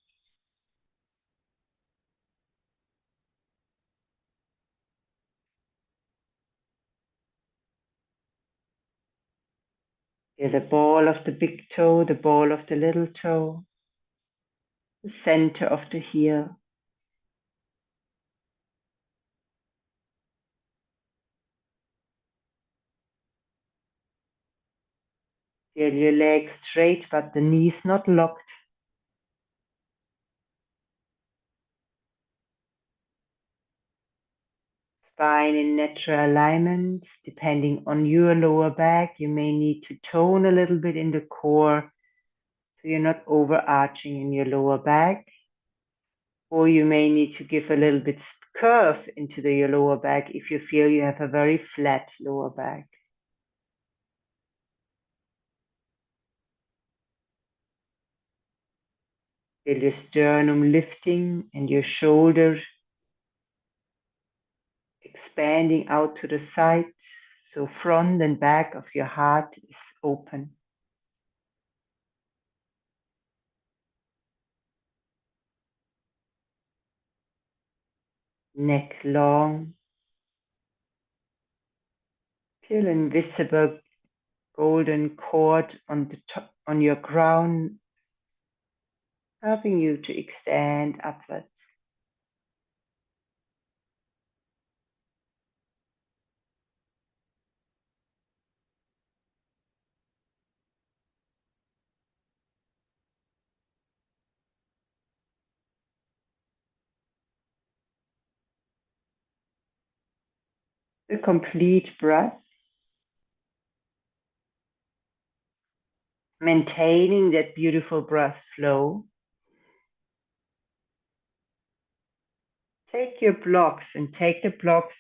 Feel the ball of the big toe, the ball of the little toe, the center of the heel. Feel your legs straight, but the knees not locked. Spine in natural alignment. Depending on your lower back, you may need to tone a little bit in the core so you're not overarching in your lower back. Or you may need to give a little bit curve into your lower back if you feel you have a very flat lower back. Feel your sternum lifting and your shoulder expanding out to the side. So front and back of your heart is open. Neck long. Feel invisible golden cord on the top, on your crown, helping you to extend upwards. A complete breath, maintaining that beautiful breath flow. Take your blocks and take the blocks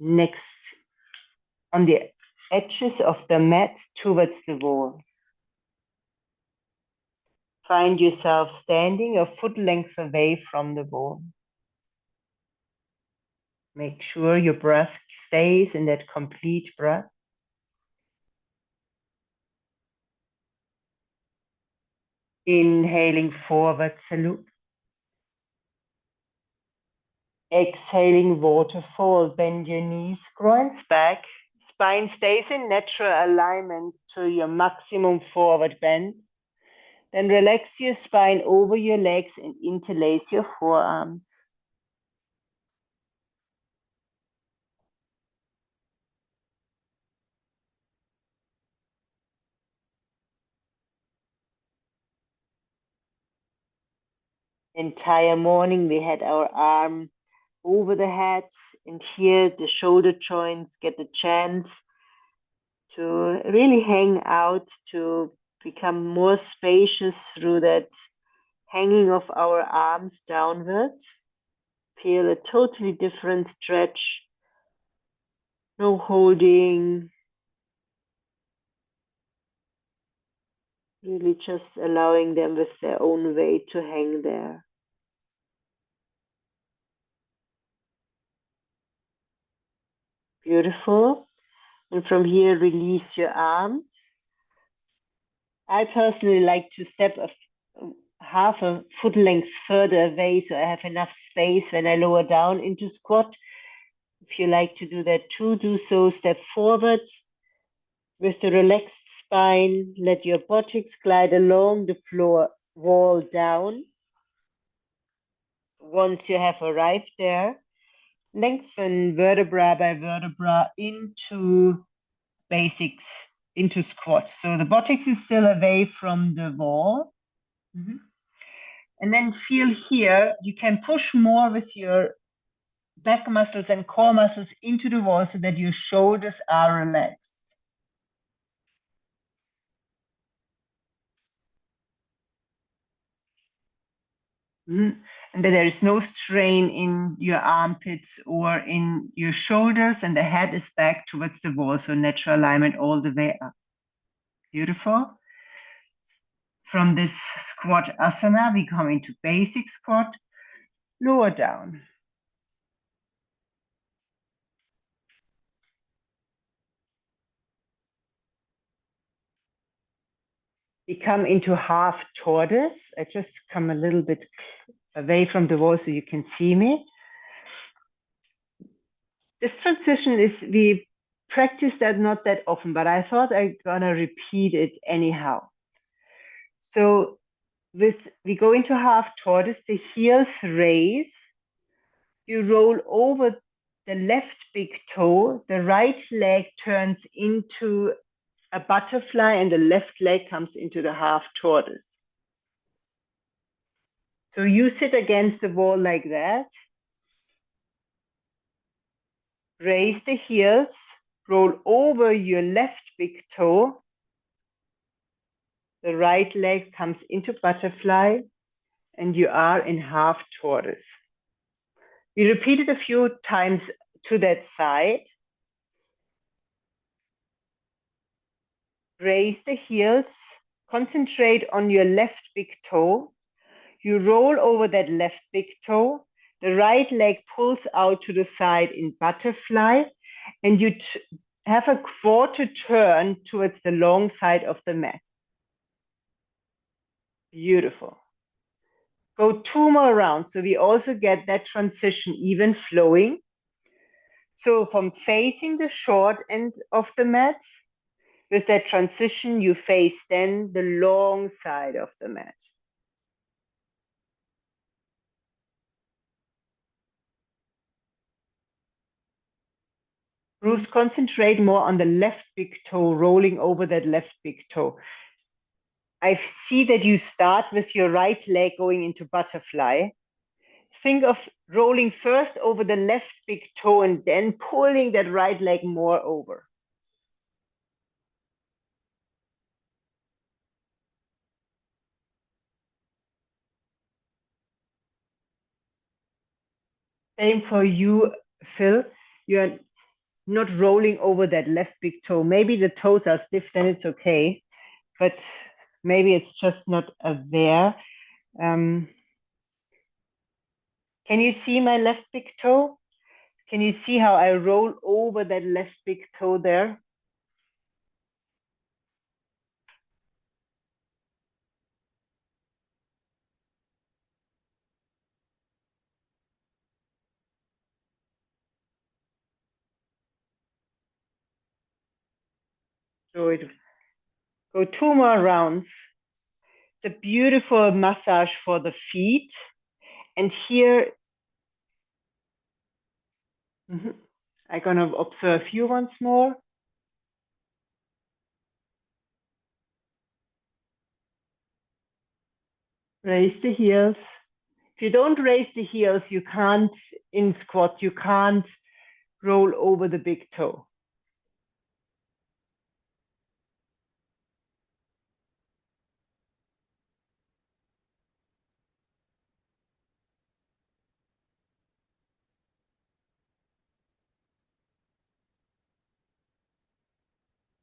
next on the edges of the mat towards the wall. Find yourself standing a foot length away from the wall. Make sure your breath stays in that complete breath. Inhaling forward salute. Exhaling waterfall. Bend your knees, groins back. Spine stays in natural alignment to your maximum forward bend. Then relax your spine over your legs and interlace your forearms. Entire morning we had our arm over the head, and here the shoulder joints get the chance to really hang out, to become more spacious through that hanging of our arms downward. Feel a totally different stretch. No holding. Really just allowing them with their own weight to hang there. Beautiful. And from here, release your arms. I personally like to step half a foot length further away so I have enough space when I lower down into squat. If you like to do that too, do so. Step forward with the relaxed spine. Let your buttocks glide along the floor wall down. Once you have arrived there, lengthen vertebra by vertebra into basics, into squat. So the buttocks is still away from the wall. And then feel here, you can push more with your back muscles and core muscles into the wall so that your shoulders are relaxed. And that there is no strain in your armpits or in your shoulders, and the head is back towards the wall, so natural alignment all the way up. Beautiful. From this squat asana, we come into basic squat, lower down. We come into half tortoise. I just come a little bit away from the wall so you can see me. This transition is, we practice that not that often, but I thought I'm gonna repeat it anyhow. So we go into half tortoise, the heels raise, you roll over the left big toe, the right leg turns into a butterfly and the left leg comes into the half tortoise. So you sit against the wall like that, raise the heels, roll over your left big toe, the right leg comes into butterfly, and you are in half tortoise. We repeat it a few times to that side. Raise the heels, Concentrate on your left big toe. You roll over that left big toe. The right leg pulls out to the side in butterfly, and you have a quarter turn towards the long side of the mat. Beautiful. Go 2 more rounds so we also get that transition even flowing. So from facing the short end of the mat, with that transition, you face then the long side of the mat. Bruce, concentrate more on the left big toe, rolling over that left big toe. I see that you start with your right leg going into butterfly. Think of rolling first over the left big toe and then pulling that right leg more over. Same for you, Phil. You're not rolling over that left big toe. Maybe the toes are stiff, then it's okay. But maybe it's just not aware. Can you see my left big toe? Can you see how I roll over that left big toe there? So it go 2 more rounds. It's a beautiful massage for the feet. And here, I'm gonna observe you once more. Raise the heels. If you don't raise the heels, you can't, in squat, you can't roll over the big toe.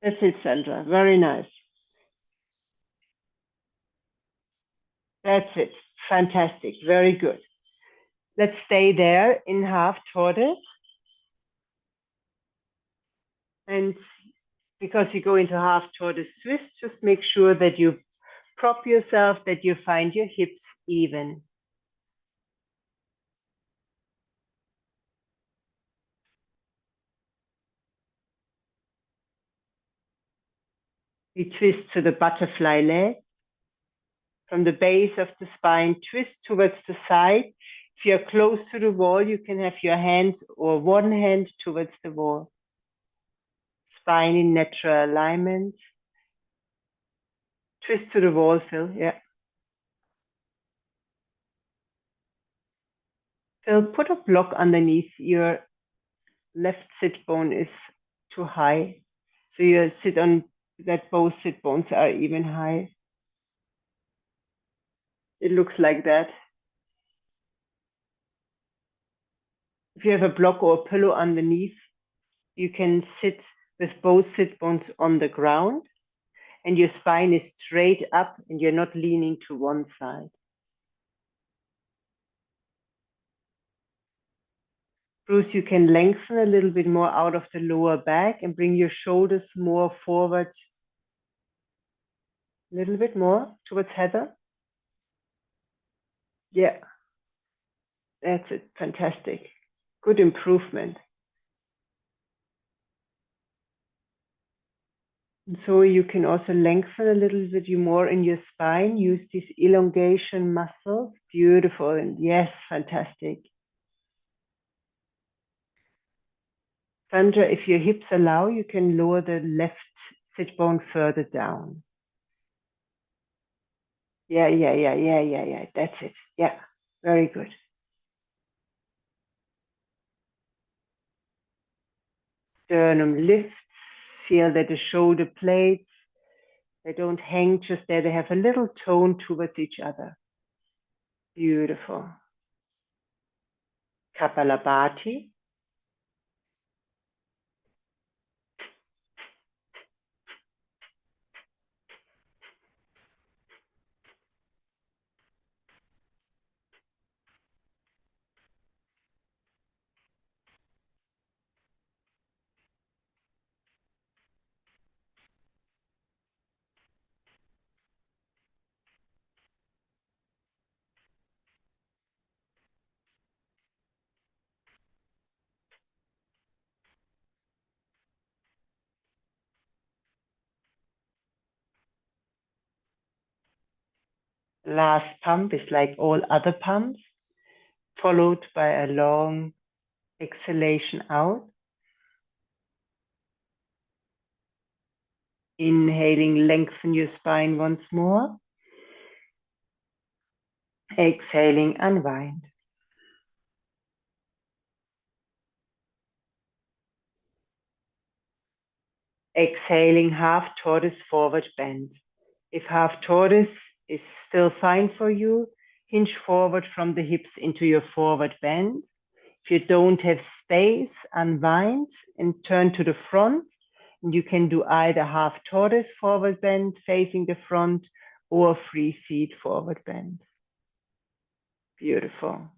That's it, Sandra. Very nice. That's it. Fantastic. Very good. Let's stay there in half tortoise. And because you go into half tortoise twist, just make sure that you prop yourself, that you find your hips even. We twist to the butterfly leg. From the base of the spine, twist towards the side. If you're close to the wall, you can have your hands or one hand towards the wall. Spine in natural alignment. Twist to the wall, Phil. Yeah. Phil, put a block underneath. Your left sit bone is too high. So you sit on that both sit bones are even high. It looks like that. If you have a block or a pillow underneath, you can sit with both sit bones on the ground and your spine is straight up and you're not leaning to one side. Bruce, you can lengthen a little bit more out of the lower back and bring your shoulders more forward. A little bit more towards Heather. Yeah, that's it. Fantastic. Good improvement. And so you can also lengthen a little bit more in your spine. Use these elongation muscles. Beautiful. And yes, fantastic. Sandra, if your hips allow, you can lower the left sit bone further down. Yeah. That's it. Yeah, very good. Sternum lifts. Feel that the shoulder blades, they don't hang just there. They have a little tone towards each other. Beautiful. Kapalabhati. Last pump is like all other pumps, followed by a long exhalation out. Inhaling, lengthen your spine once more. Exhaling, unwind. Exhaling, half tortoise forward bend. If half tortoise is still fine for you, hinge forward from the hips into your forward bend. If you don't have space, unwind and turn to the front. And you can do either half tortoise forward bend facing the front or free seat forward bend. Beautiful.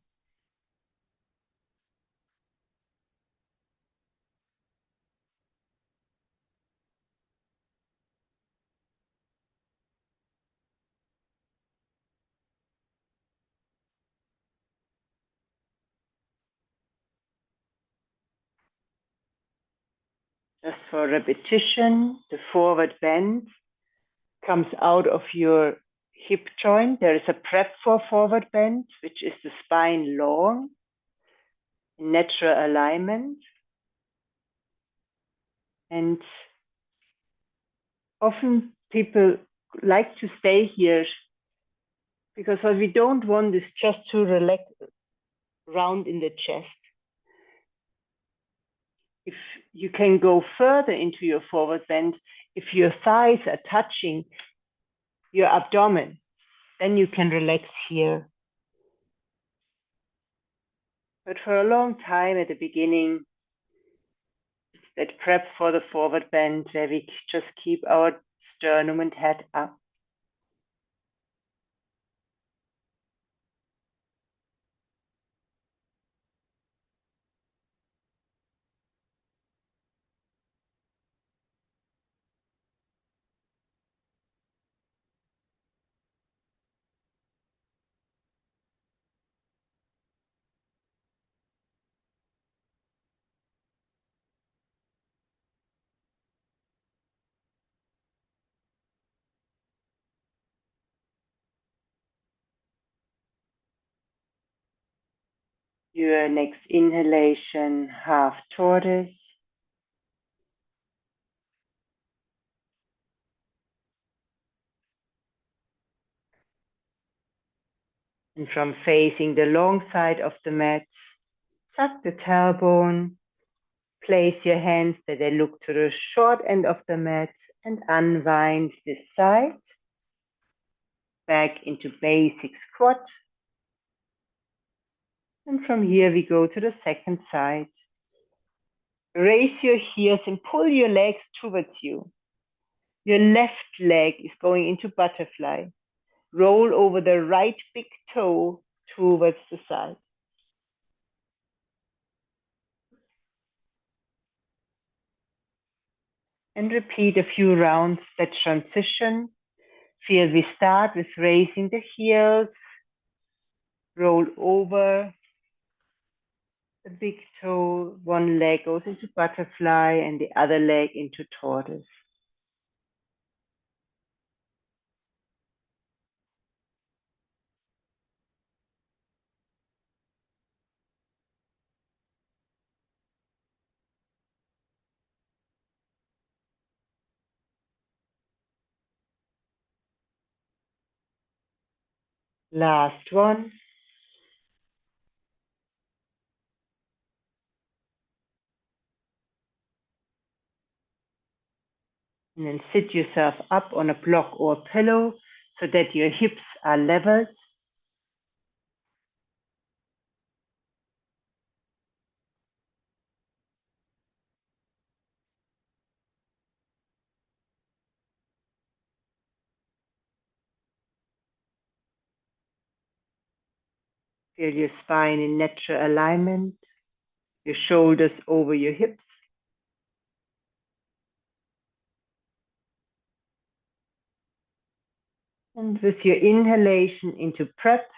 Just for repetition, the forward bend comes out of your hip joint. There is a prep for forward bend, which is the spine long, in natural alignment. And often people like to stay here because what we don't want is just to relax round in the chest. If you can go further into your forward bend, if your thighs are touching your abdomen, then you can relax here. But for a long time at the beginning, it's that prep for the forward bend where we just keep our sternum and head up. Your next inhalation, half tortoise. And from facing the long side of the mat, tuck the tailbone, place your hands that they look to the short end of the mat and unwind this side. Back into basic squat. And from here we go to the second side. Raise your heels and pull your legs towards you. Your left leg is going into butterfly. Roll over the right big toe towards the side. And repeat a few rounds that transition. Feel we start with raising the heels, roll over the big toe, one leg goes into butterfly and the other leg into tortoise. Last one. And then sit yourself up on a block or a pillow so that your hips are leveled. Feel your spine in natural alignment, your shoulders over your hips. And with your inhalation into prep,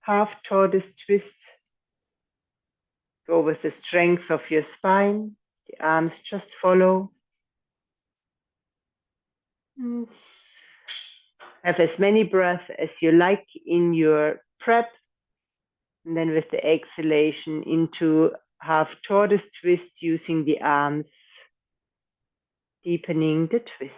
half tortoise twist, go with the strength of your spine. The arms just follow. And Have as many breaths as you like in your prep. And then with the exhalation into half tortoise twist using the arms, deepening the twist.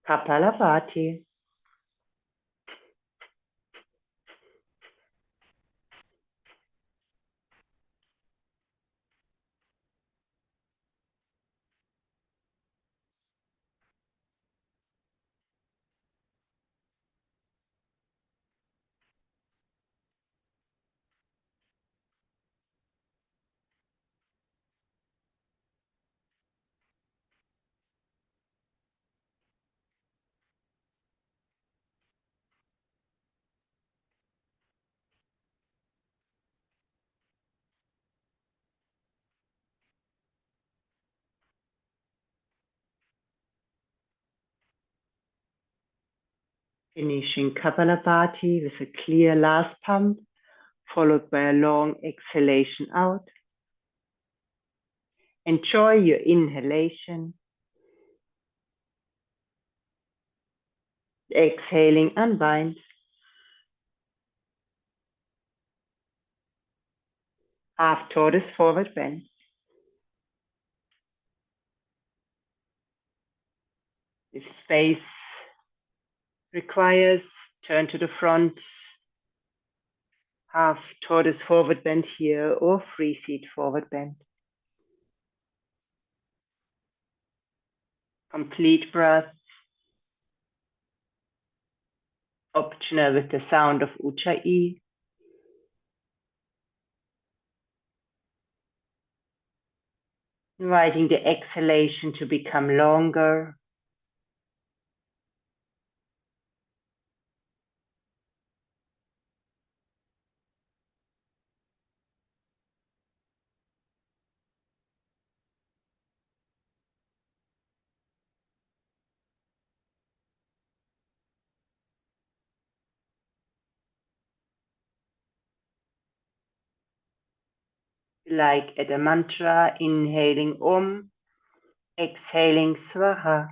Kapalabhati. Finishing Kapalabhati with a clear last pump, followed by a long exhalation out. Enjoy your inhalation. Exhaling, unbind. Half tortoise forward bend. If space requires, turn to the front. Half tortoise forward bend here or free seat forward bend. Complete breath. Optional with the sound of Ujjayi. Inviting the exhalation to become longer. Like at a mantra, inhaling Om, exhaling Swaha.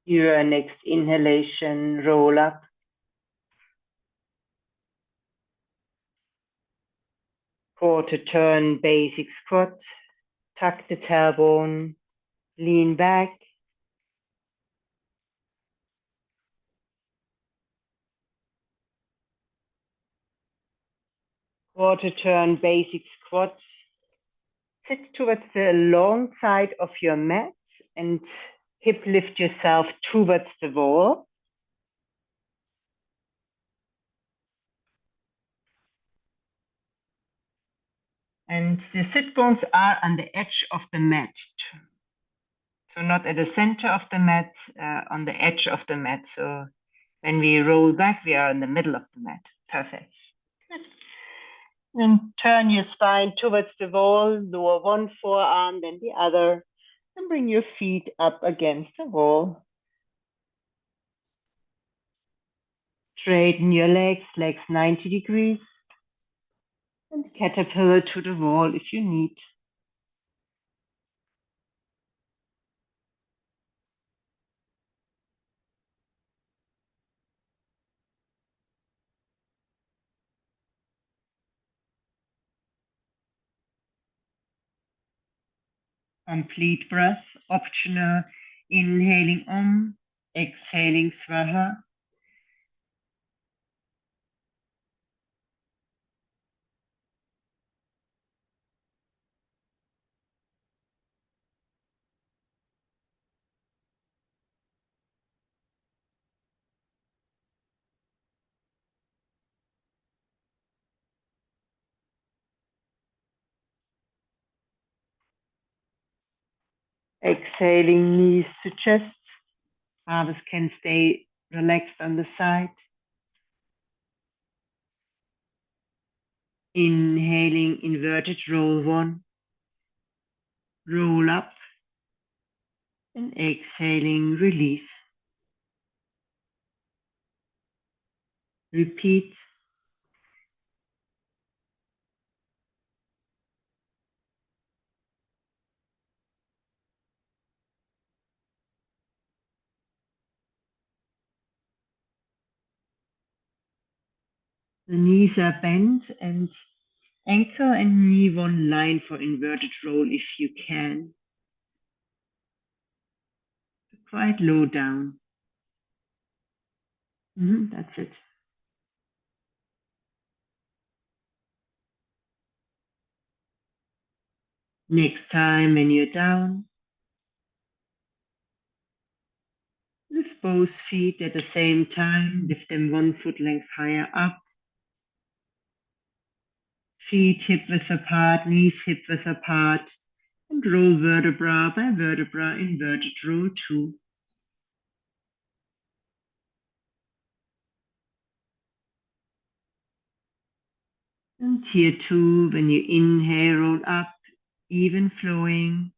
Your next inhalation, roll up. Quarter turn, basic squat. Tuck the tailbone, lean back. Quarter turn, basic squat. Sit towards the long side of your mat and hip lift yourself towards the wall. And the sit bones are on the edge of the mat. So not at the center of the mat, on the edge of the mat. So when we roll back, we are in the middle of the mat. Perfect. Good. And turn your spine towards the wall, lower one forearm, then the other, and bring your feet up against the wall. Straighten your legs 90 degrees, and caterpillar to the wall if you need. Complete breath, optional, inhaling Om, exhaling Swaha. Exhaling, knees to chest. Arms can stay relaxed on the side. Inhaling, inverted roll 1. Roll up. And exhaling, release. Repeat. The knees are bent and ankle and knee one line for inverted roll if you can. Quite low down. That's it. Next time when you're down, lift both feet at the same time. Lift them 1 foot length higher up. Feet hip width apart, knees hip width apart. And roll vertebra by vertebra, inverted roll 2. And here 2, when you inhale, roll up, even flowing.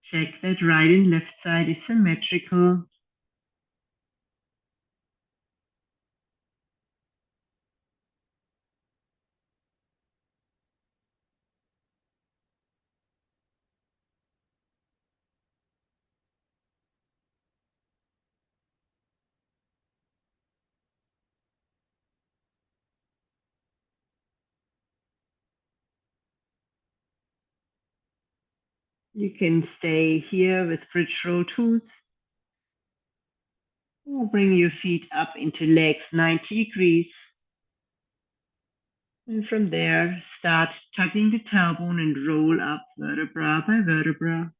Check that right and left side is symmetrical. You can stay here with bridge roll 2s. Or bring your feet up into legs 90 degrees. And from there, start tucking the tailbone and roll up vertebra by vertebra.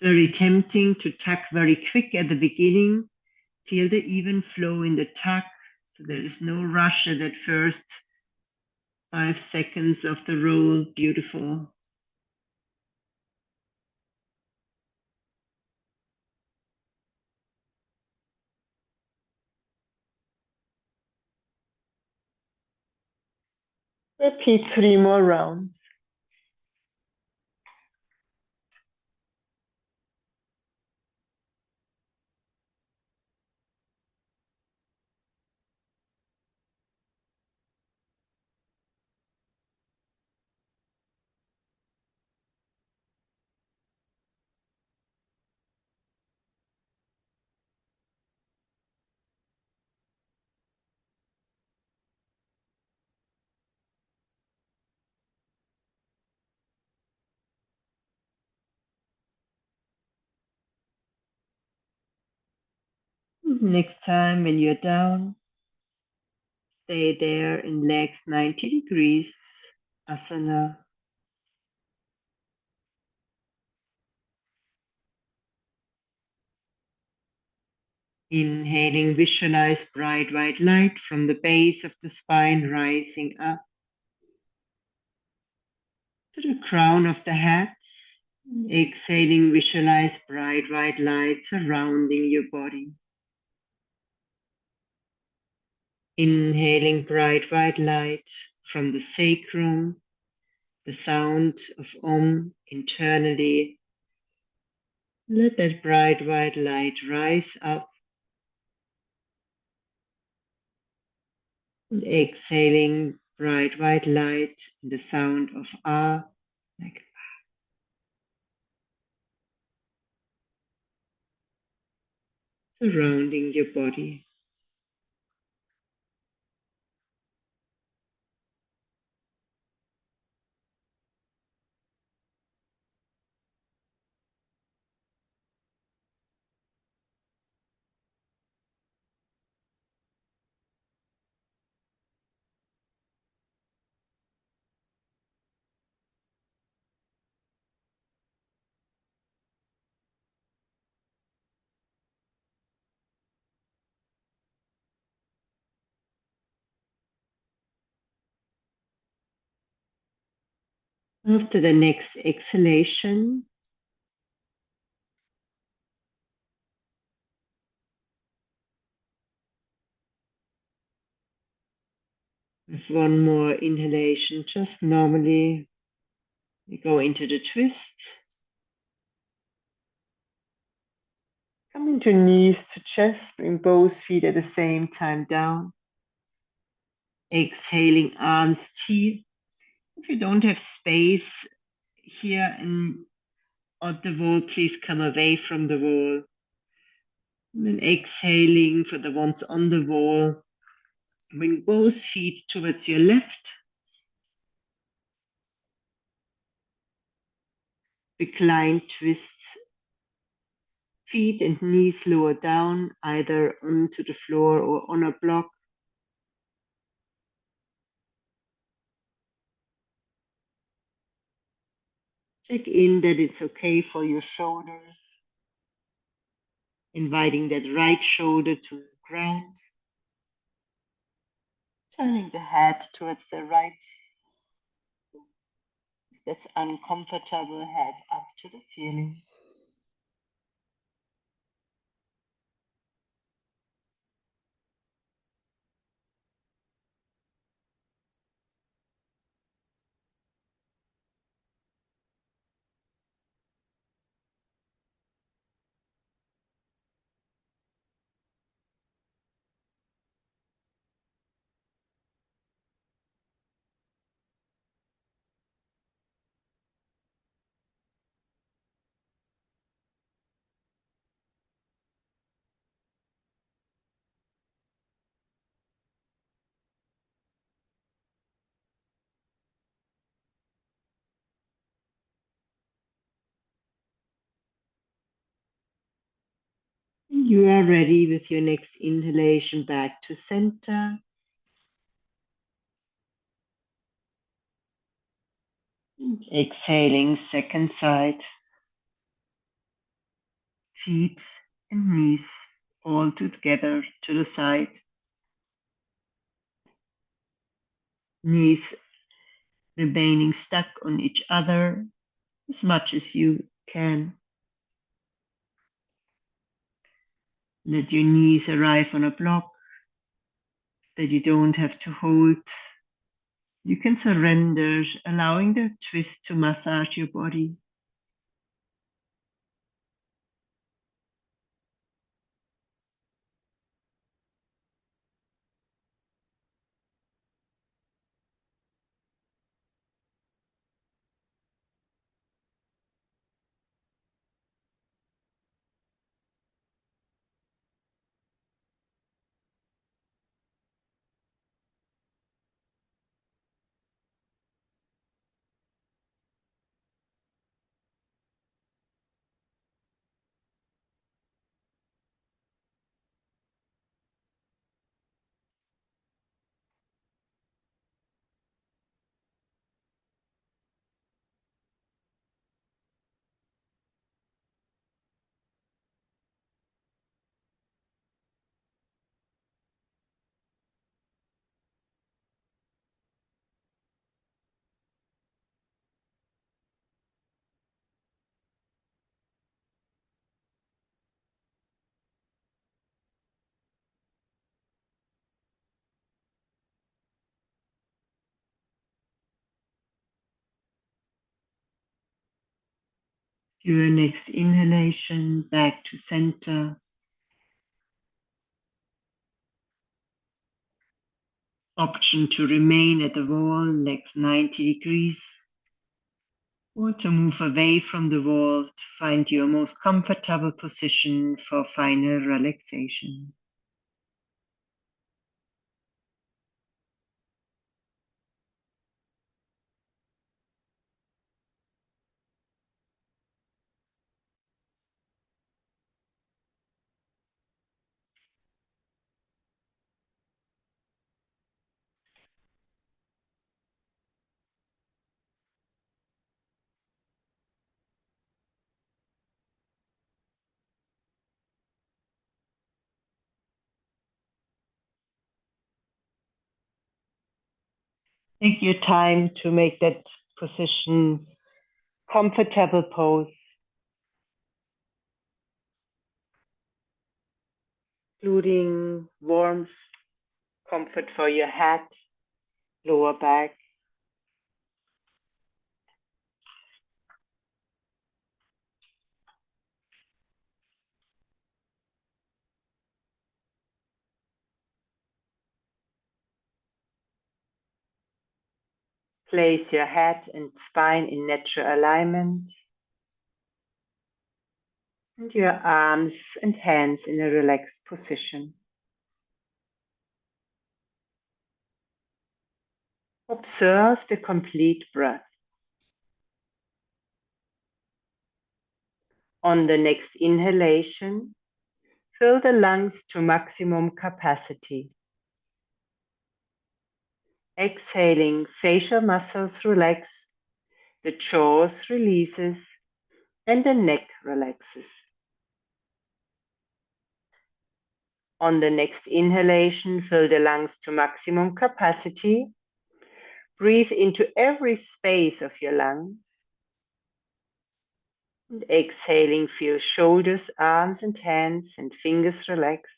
It's very tempting to tuck very quick at the beginning. Feel the even flow in the tuck. So there is no rush at that first 5 seconds of the roll. Beautiful. Repeat 3 more rounds. Next time when you're down, stay there in legs 90 degrees, asana. Inhaling, visualize bright white light from the base of the spine rising up to the crown of the head. Exhaling, visualize bright white light surrounding your body. Inhaling bright white light from the sacrum, the sound of Om internally. Let that bright white light rise up. And exhaling bright white light, the sound of Ah, like surrounding your body. After the next exhalation, with one more inhalation, just normally we go into the twists. Coming to knees to chest, bring both feet at the same time down. Exhaling, arms T. If you don't have space here and on the wall, please come away from the wall. And then exhaling for the ones on the wall. Bring both feet towards your left. Recline, twists, feet and knees lower down, either onto the floor or on a block. Check in that it's okay for your shoulders. Inviting that right shoulder to the ground. Turning the head towards the right. If that's uncomfortable, head up to the ceiling. You are ready with your next inhalation back to center. Exhaling, second side. Feet and knees all together to the side. Knees remaining stuck on each other as much as you can. Let your knees arrive on a block that you don't have to hold. You can surrender, allowing the twist to massage your body. Your next inhalation back to center. Option to remain at the wall, legs 90 degrees, or to move away from the wall to find your most comfortable position for final relaxation. Take your time to make that position, comfortable pose, including warmth, comfort for your head, lower back. Place your head and spine in natural alignment and your arms and hands in a relaxed position. Observe the complete breath. On the next inhalation, fill the lungs to maximum capacity. Exhaling, facial muscles relax, the jaws releases, and the neck relaxes. On the next inhalation, fill the lungs to maximum capacity. Breathe into every space of your lungs. And exhaling, feel shoulders, arms and hands and fingers relax.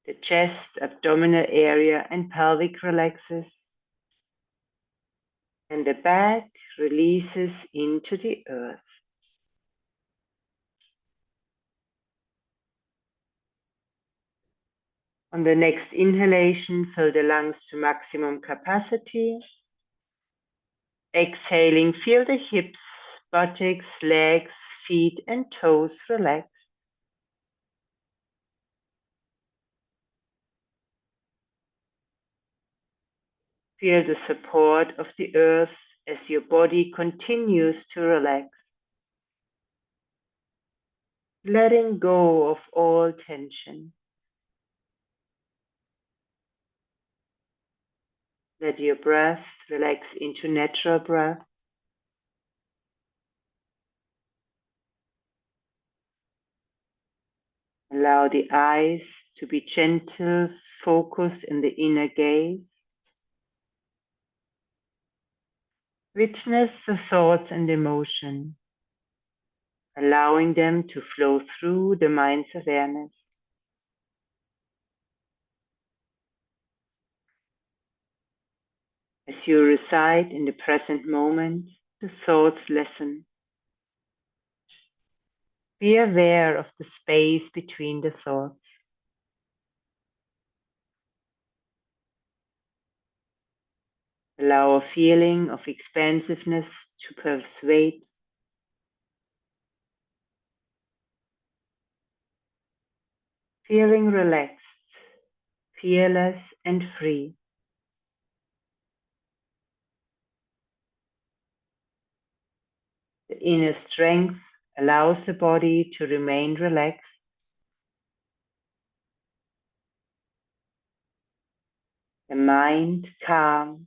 The chest, abdominal area and pelvic relaxes. And the back releases into the earth. On the next inhalation, fill the lungs to maximum capacity. Exhaling, feel the hips, buttocks, legs, feet, and toes relax. Feel the support of the earth as your body continues to relax. Letting go of all tension. Let your breath relax into natural breath. Allow the eyes to be gentle, focused in the inner gaze. Witness the thoughts and emotion, allowing them to flow through the mind's awareness. As you reside in the present moment, the thoughts lessen. Be aware of the space between the thoughts. Allow a feeling of expansiveness to pervade. Feeling relaxed, fearless and free. The inner strength allows the body to remain relaxed. The mind calm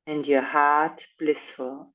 and your heart blissful.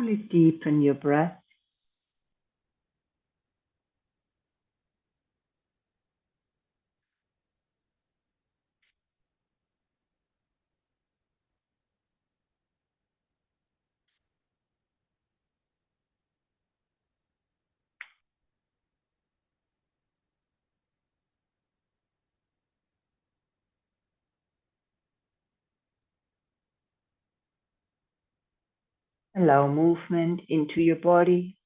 Slowly deepen your breath. Allow movement into your body.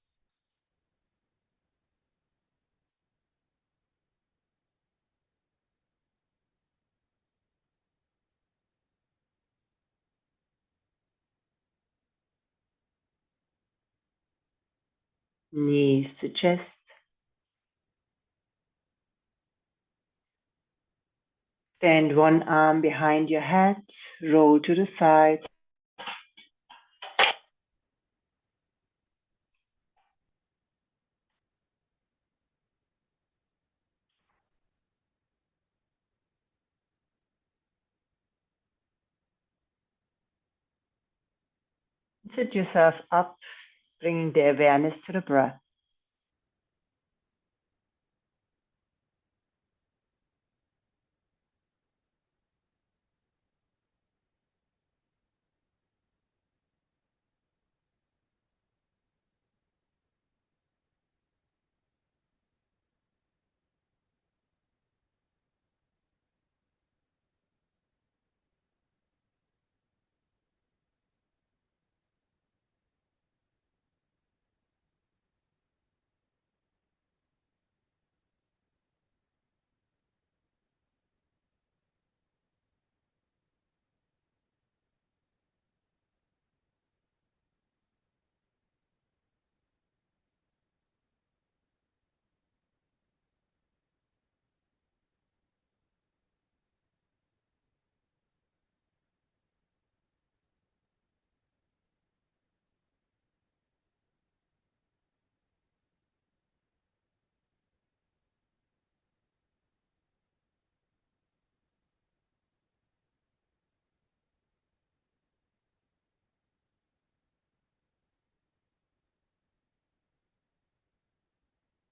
Knees to chest. Stand one arm behind your head, roll to the side. Sit yourself up, bringing the awareness to the breath.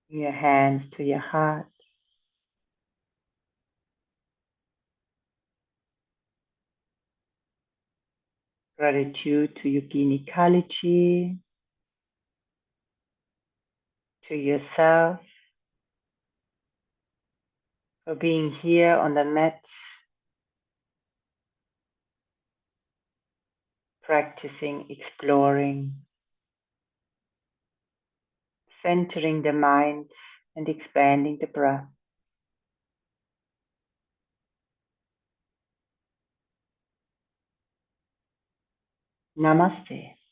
Bring your hands to your heart. Gratitude to Yogini Kaliji, to yourself, for being here on the mat, practicing, exploring, centering the mind and expanding the breath. Namaste.